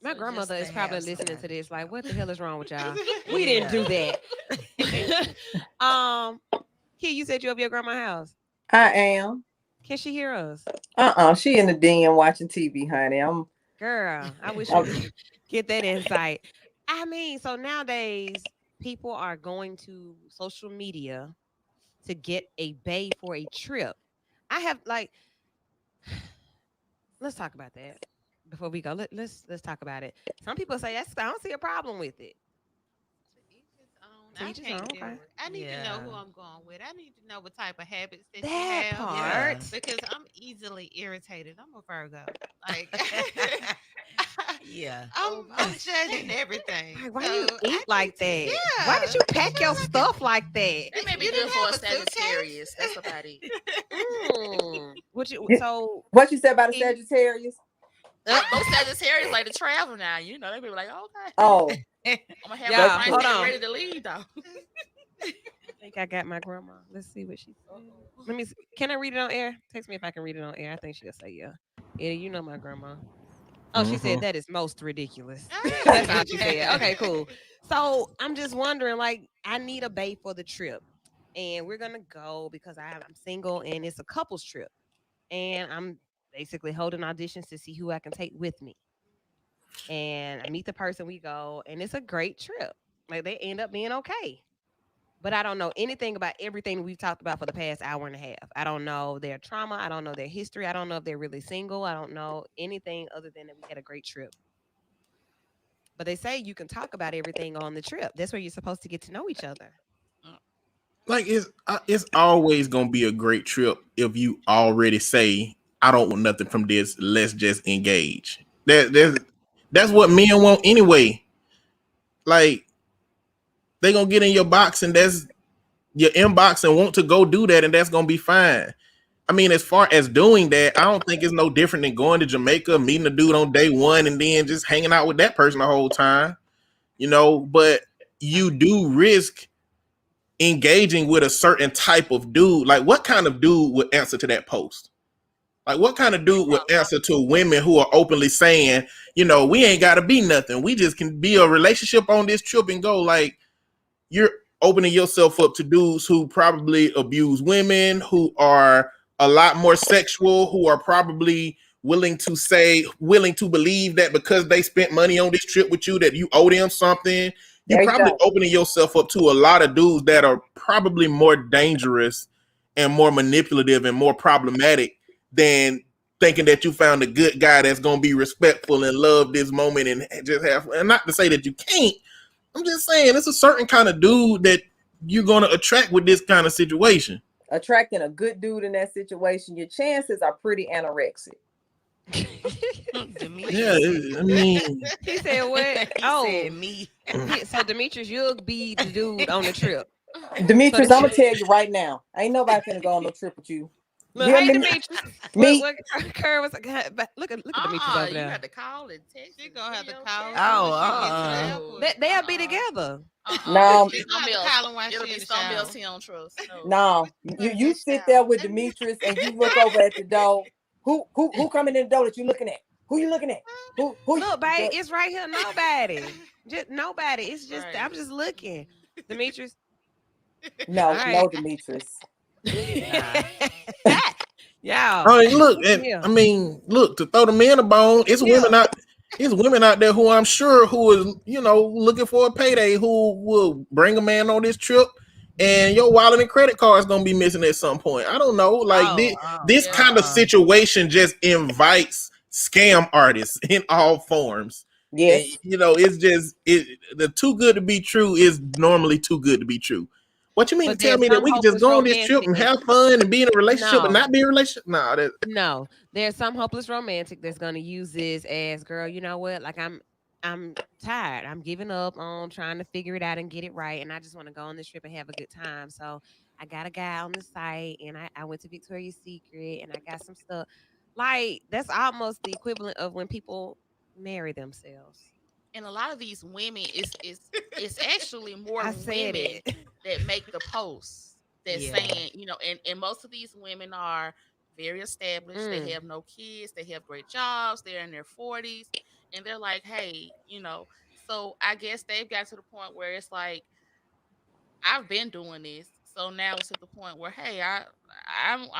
My grandmother is probably listening to this like, what the hell is wrong with y'all? We Yeah. didn't do that. Key, you said you over your grandma's house. I am. Can she hear us? She in the den watching TV, honey. Girl, I wish you could get that insight. I mean, so nowadays people are going to social media to get a bae for a trip. I have let's talk about that before we go. Let's talk about it. Some people say I don't see a problem with it. I can't do it. I need to know who I'm going with. I need to know what type of habits that you That have. part. Because I'm easily irritated. I'm a Virgo. Like, Yeah. I'm judging everything. Like, why So you I eat like that? need to- Yeah. Why did you pack your stuff like that? That may be You good didn't for a have a suitcase? Sagittarius. That's about it. What you said about a He- Sagittarius? Those Sagittarius like to travel now. They be like, okay. Oh, I'm gonna have Yeah, my hold friends on. ready to leave though. I think I got my grandma. Let's see what she said. Let me see. Can I read it on air? Text me if I can read it on air. I think she'll say yeah. Yeah, you know my grandma. Oh, she said that is most ridiculous. That's all she said. Okay, cool. So I'm just wondering, like, I need a bae for the trip. And we're gonna go because I'm single and it's a couples trip. And I'm basically holding auditions to see who I can take with me. And I meet the person, we go, and it's a great trip. Like they end up being okay. But I don't know anything about everything we've talked about for the past hour and a half. I don't know their trauma. I don't know their history. I don't know if they're really single. I don't know anything other than that we had a great trip. But they say you can talk about everything on the trip. That's where you're supposed to get to know each other. Like it's always gonna be a great trip if you already say, I don't want nothing from this. Let's just engage. That's what men want anyway. Like they gonna get in your box and that's your inbox and want to go do that, and that's gonna be fine. I mean, as far as doing that, I don't think it's no different than going to Jamaica, meeting a dude on day one, and then just hanging out with that person the whole time. But you do risk engaging with a certain type of dude. Like, what kind of dude would answer to that post? Like, what kind of dude would answer to women who are openly saying, we ain't got to be nothing. We just can be a relationship on this trip and go. Like, you're opening yourself up to dudes who probably abuse women, who are a lot more sexual, who are probably willing to believe that because they spent money on this trip with you, that you owe them something. You're probably opening yourself up to a lot of dudes that are probably more dangerous and more manipulative and more problematic than thinking that you found a good guy that's going to be respectful and love this moment and just have, and not to say that you can't. I'm just saying it's a certain kind of dude that you're going to attract with this kind of situation. Attracting a good dude in that situation, your chances are pretty anorexic. Yeah, I mean, He said what? He said me. So Demetrius, you'll be the dude on the trip. Demetrius, I'm gonna tell you right now, ain't nobody finna go on no trip with you. Look, Yeah, hey, me- Demetrius. me- What Kerr was look at Demetrius over You there. have to call and text. She gonna have to call. They'll be together. No. It's I'll something have to call him while else. It'll she in be the something shower. else he don't trust. No, you sit there with Demetrius and you look over at the door. Who coming in the door that you looking at? Who you looking at? Who Look, babe, it's right here. Nobody. Just nobody. It's just Right. I'm just looking. Demetrius. No, All right. no, Demetrius. Yeah. I mean, look, Yeah. look, to throw the men a bone, it's women out there who I'm sure who is, looking for a payday, who will bring a man on this trip and your wallet and credit card is gonna be missing at some point. I don't know. Like this kind of situation just invites scam artists in all forms. Yes. And, you know, it's just the too good to be true is normally too good to be true. What you mean But to tell there's me that some we can just hopeless go on this trip and romantic. have fun and be in a relationship and No. not be in a relationship? No, No, there's some hopeless romantic that's gonna use this as, girl, you know what? Like I'm tired. I'm giving up on trying to figure it out and get it right. And I just want to go on this trip and have a good time. So I got a guy on the site and I went to Victoria's Secret and I got some stuff. Like that's almost the equivalent of when people marry themselves. And a lot of these women it's actually more I said women it. that make the posts that Yeah. saying, you know, and most of these women are very established. Mm. They have no kids, they have great jobs, they're in their 40s, and they're like, hey, you know, so I guess they've got to the point where it's like, I've been doing this. So now it's at the point where, hey, I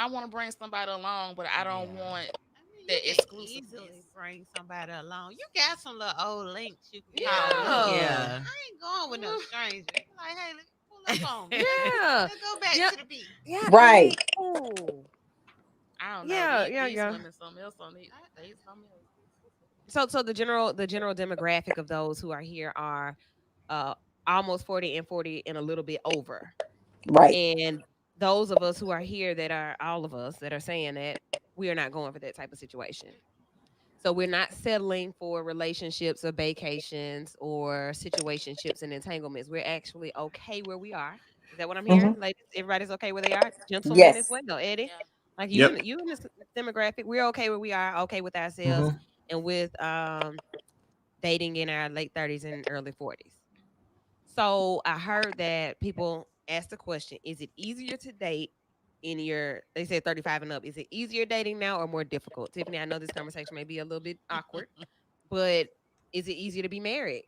want to bring somebody along, but I don't Yeah. want I mean, you that can exclusiveness. easily bring somebody along. You got some little old links you can Yeah. call up. Yeah. I ain't going with no stranger. Like, hey, let's pull up on me. Yeah. Let's go back Yeah. to the beach. Yeah. Right. Ooh. I don't know. Yeah, These, yeah, these yeah. women something else on it. They something else. So the general demographic of those who are here are almost 40 and 40 and a little bit over. Right. And those of us who are here that are all of us that are saying that we are not going for that type of situation. So we're not settling for relationships or vacations or situationships and entanglements. We're actually okay where we are. Is that what I'm hearing? Ladies, everybody's okay where they are. Gentlemen as Yes. well, Eddie. Yeah. Like Yep. you in this demographic, we're okay where we are, okay with ourselves, and with dating in our late 30s and early 40s. So I heard that people ask the question: is it easier to date they said 35 and up? Is it easier dating now or more difficult? Tiffany, I know this conversation may be a little bit awkward, but is it easier to be married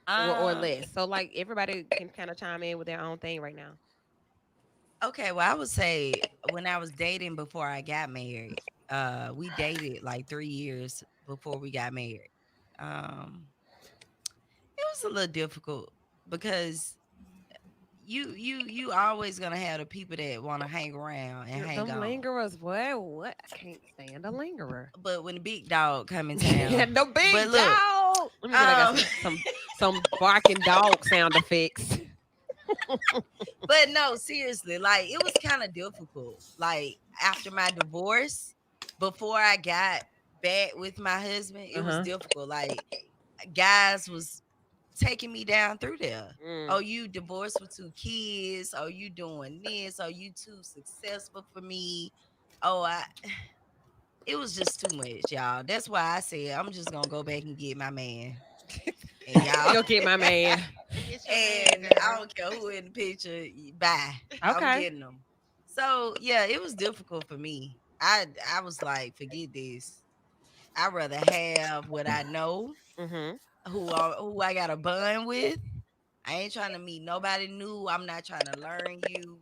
or less? So like everybody can kind of chime in with their own thing right now. Okay, well, I would say when I was dating before I got married, we dated like 3 years before we got married. It was a little difficult because you always gonna have the people that want to hang around and hang Them on. lingerers, boy, what? I can't stand a lingerer. But when the big dog come in Yeah, town, no big but look, dog. Let me see if I got some barking dog sound effects. but no, seriously, like it was kind of difficult. Like after my divorce, before I got back with my husband, it was difficult. Like guys was taking me down through there. Oh, you divorced with 2 kids. Oh, you doing this. Oh, you too successful for me. Oh, it was just too much, y'all. That's why I said I'm just gonna go back and get my man. And y'all Go get my man. and I don't care who in the picture. Bye. I'm Okay. getting them. So yeah, it was difficult for me. I was like, forget this. I'd rather have what I know, who I got a bond with. I ain't trying to meet nobody new. I'm not trying to learn you.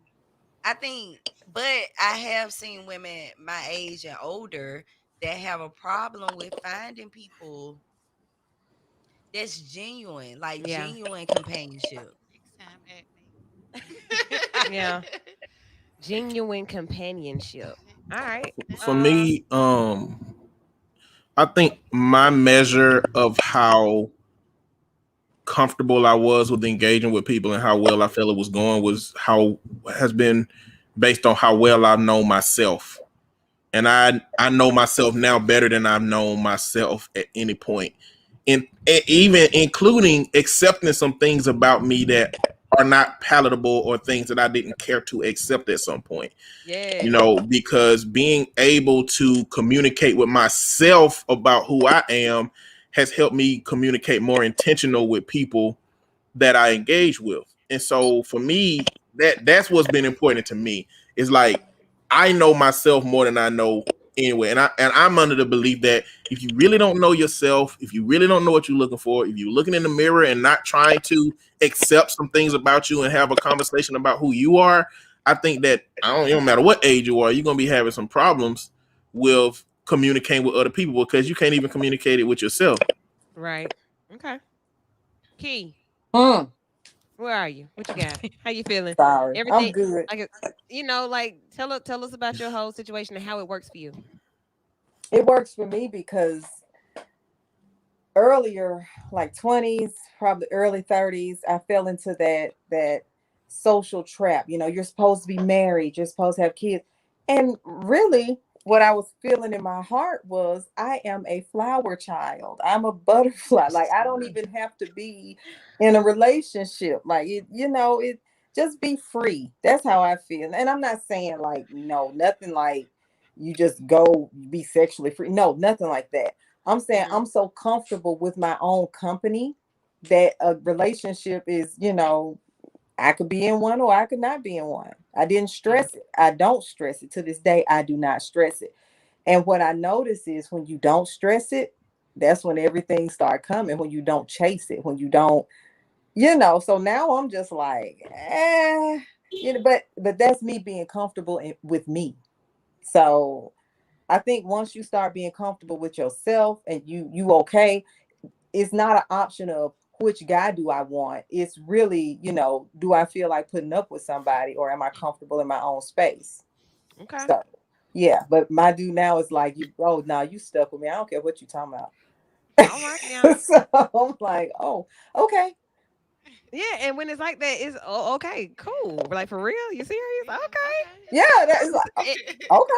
I think, but I have seen women my age and older that have a problem with finding people that's genuine, like genuine companionship. Next time at me. Yeah. Genuine companionship. All right. For me, I think my measure of how comfortable I was with engaging with people and how well I felt it was going has been based on how well I know myself. And I know myself now better than I've known myself at any point. And even including accepting some things about me that are not palatable or things that I didn't care to accept at some point. Yeah. You know, because being able to communicate with myself about who I am has helped me communicate more intentional with people that I engage with. And so for me, that's what's been important to me. Is like I know myself more than I know anyway. And I'm under the belief that if you really don't know yourself, if you really don't know what you're looking for, if you're looking in the mirror and not trying to accept some things about you and have a conversation about who you are, I think that it don't matter what age you are, you're gonna be having some problems with communicating with other people because you can't even communicate it with yourself. Right. Okay. Key. Where are you? What you got? How you feeling? Sorry, I'm Everything good. like like tell us about your whole situation and how it works for you. It works for me because earlier, like 20s, probably early 30s, I fell into that social trap. You're supposed to be married, you're supposed to have kids. And really what I was feeling in my heart was I am a flower child. I'm a butterfly. Like I don't even have to be in a relationship. Like it just be free. That's how I feel. And I'm not saying like no, nothing like you just go be sexually free. No, nothing like that. I'm saying I'm so comfortable with my own company that a relationship is, I could be in one or I could not be in one. I didn't stress it. I don't stress it. To this day, I do not stress it. And what I notice is when you don't stress it, that's when everything start coming. When you don't chase it, when you don't, So now I'm just like, but that's me being comfortable with me. So I think once you start being comfortable with yourself and you okay, it's not an option of which guy do I want. It's really, do I feel like putting up with somebody or am I comfortable in my own space? Okay. So yeah, but my dude now is like, you stuck with me. I don't care what you talking about. All right now. So I'm like, oh, okay. Yeah, and when it's like that, it's okay, cool. Like for real, you serious? Okay. Yeah, that is like, okay.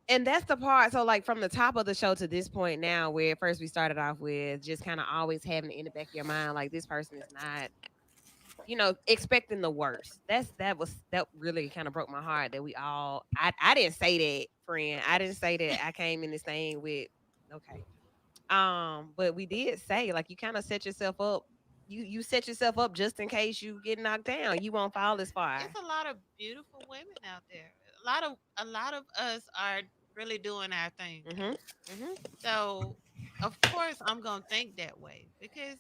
And that's the part. So, like from the top of the show to this point now, where at first we started off with just kind of always having it in the back of your mind, like this person is not, expecting the worst. That really kind of broke my heart. That we all, I didn't say that, friend. I didn't say that. I came in this thing with, okay, but we did say like you kind of set yourself up. You set yourself up just in case you get knocked down. You won't fall this far. It's a lot of beautiful women out there. A lot of us are really doing our thing. So of course I'm gonna think that way because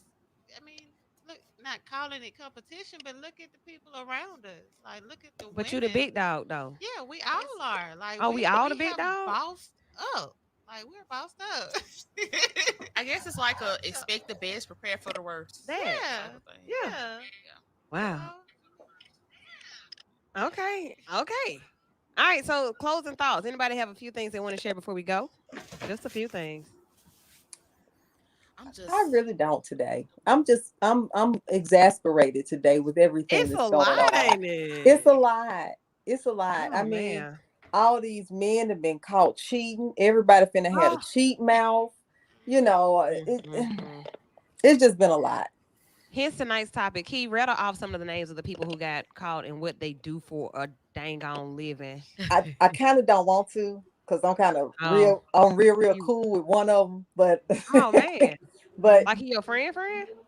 I mean, look, not calling it competition, but look at the people around us. Like look at the But you the women. big dog though. Yeah, we all are. Like Oh, we all the we big have dog? bossed up. Like we're bossed up. I guess it's like a expect the best, prepare for the worst. That. type of thing. Yeah. Wow. Okay. Okay. All right. So closing thoughts. Anybody have a few things they want to share before we go? Just a few things. I really don't today. I'm exasperated today with everything It's that's a going lot, on. ain't it? It's a lot. It's a lot. Oh, I mean, man. all these men have been caught cheating. Everybody finna have a cheat mouth. It's just been a lot. Here's tonight's topic. He read off some of the names of the people who got caught and what they do for a dang on living. I kind of don't want to because I'm kind of Oh. real cool with one of them, but Oh man. but Like he your friend?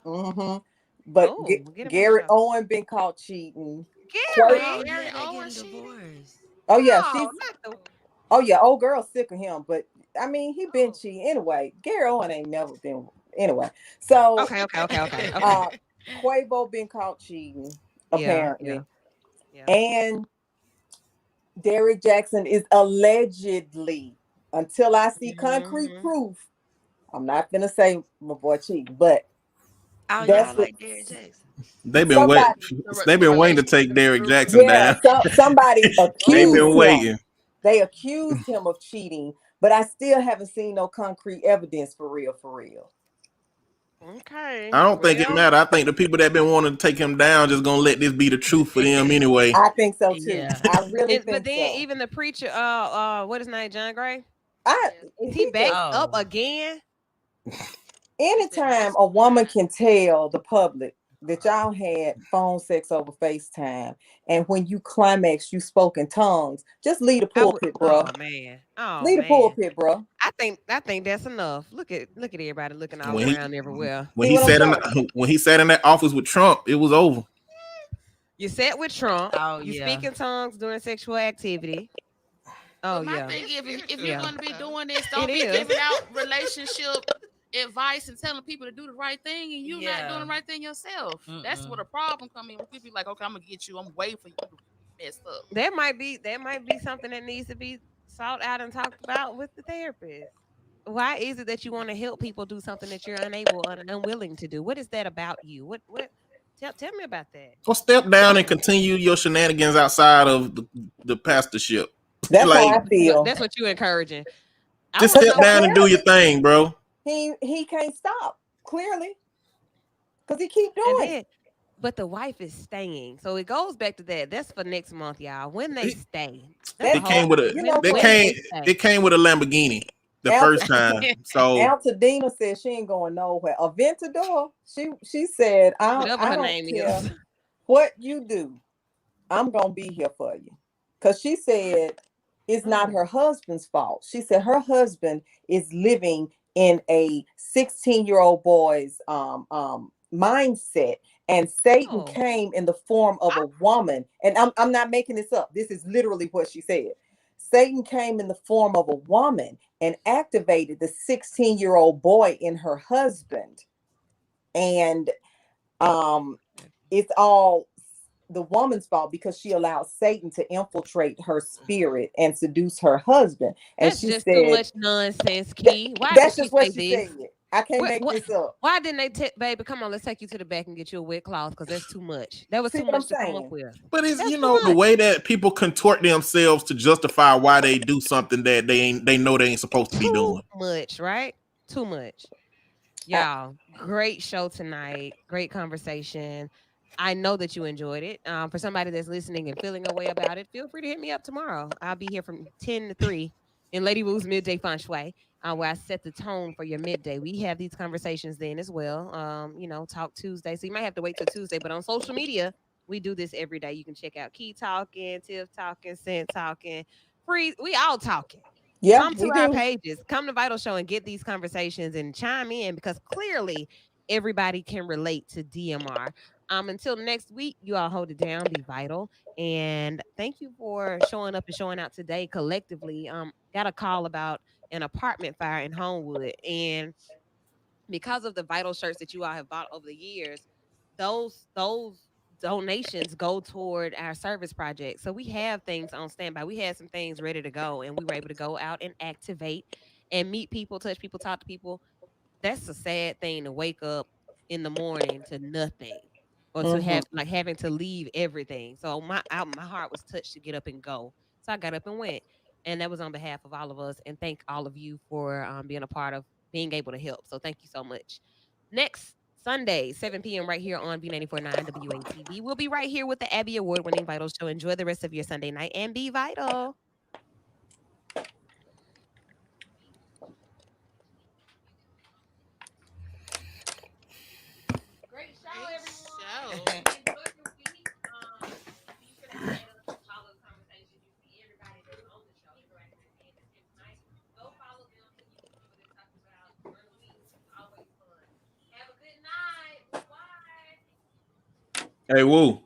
mm-hmm. But Oh, get him on the Garrett show. Owen been caught cheating. Gary. Oh, Gary yeah, they Owen getting cheated? divorced. Oh yeah, No, she's not the. oh yeah, old girl sick of him. But I mean, he been cheating anyway. Garrett Owen ain't never been anyway. So Okay. Quavo been caught cheating Yeah, apparently, yeah. and Derrick Jackson is allegedly, until I see concrete proof, I'm not gonna say my boy cheating, but Oh, that's y'all what like Derrick Jackson. They've been somebody, waiting. They've been waiting to take Derrick Jackson yeah, down. somebody They've accused been him. waiting. They accused him of cheating, but I still haven't seen no concrete evidence for real, for real. Okay. I don't think it matter. I think the people that been wanting to take him down just gonna let this be the truth for them anyway. I think so too. Yeah. I really But think then so. even the preacher, what is his name, John Gray? Is he He back just, up again? anytime a woman can tell the public that y'all had phone sex over FaceTime, and when you climax, you spoke in tongues, just leave the pulpit, bro. Oh man. Oh Leave the man. pulpit, bro. I think that's enough. Look at everybody looking all When around everywhere. when See he what I'm sat in saying? when he sat in that office with Trump, it was over. You sat with Trump. Oh, You yeah. speak in tongues during sexual activity. Oh But my yeah. thing is, if Yeah. you're gonna be doing this, don't It be is. giving out relationship advice and telling people to do the right thing, and you not doing the right thing yourself. That's where the problem come in. When people be like, "Okay, I'm gonna get you. I'm waiting for you to mess up." That might be something that needs to be sought out and talked about with the therapist. Why is it that you want to help people do something that you're unable and unwilling to do? What is that about you? What Tell me about that. Or step down and continue your shenanigans outside of the pastorship. That's like, how I feel. That's what you're encouraging. Just step down and do your thing, bro. He can't stop, clearly. Because he keep doing it. But the wife is staying. So it goes back to that. That's for next month, y'all. When they stay. It came with it came with a Lamborghini the first time. So Altadena said she ain't going nowhere. Aventador, she said, I don't care what you do. I'm gonna be here for you. Because she said it's not her husband's fault. She said her husband is living in a 16-year-old boy's mindset, and Satan came in the form of a woman. And I'm not making this up. This is literally what she said. Satan came in the form of a woman and activated the 16-year-old boy in her husband. And it's all the woman's fault because she allowed Satan to infiltrate her spirit and seduce her husband. And that's she just said, too much nonsense, Key. Why that's did just what she she say said. I can't make this up. Why didn't they baby, come on, let's take you to the back and get you a wet cloth, because that's too much. That was too much to come up with. But it's the way that people contort themselves to justify why they do something that they know they ain't supposed to be doing. Too much, right? Too much. Y'all, great show tonight. Great conversation. I know that you enjoyed it. For somebody that's listening and feeling a way about it, feel free to hit me up tomorrow. I'll be here from 10 to 3 in Lady Wu's Midday Feng Shui, where I set the tone for your midday. We have these conversations then as well. Talk Tuesday. So you might have to wait till Tuesday, but on social media, we do this every day. You can check out Key Talking, Tiff Talking, Scent Talking, Free. We all talking. Yeah, come to our pages, come to Vital Show and get these conversations and chime in, because clearly everybody can relate to DMR. Until next week, you all hold it down, be vital. And thank you for showing up and showing out today collectively. Got a call about an apartment fire in Homewood. And because of the Vital shirts that you all have bought over the years, those donations go toward our service project. So we have things on standby. We had some things ready to go, and we were able to go out and activate and meet people, touch people, talk to people. That's a sad thing to wake up in the morning to nothing, or to have having to leave everything. So my heart was touched to get up and go. So I got up and went, and that was on behalf of all of us. And thank all of you for being a part of being able to help. So thank you so much. Next Sunday, 7 p.m. right here on B94.9 WATV. We'll be right here with the Abby Award-winning Vital Show. Enjoy the rest of your Sunday night and be vital. Great show, everyone. Go follow them so you can see what they're talking about during the week. It's always fun. Have a good night. Bye. Hey, Woo.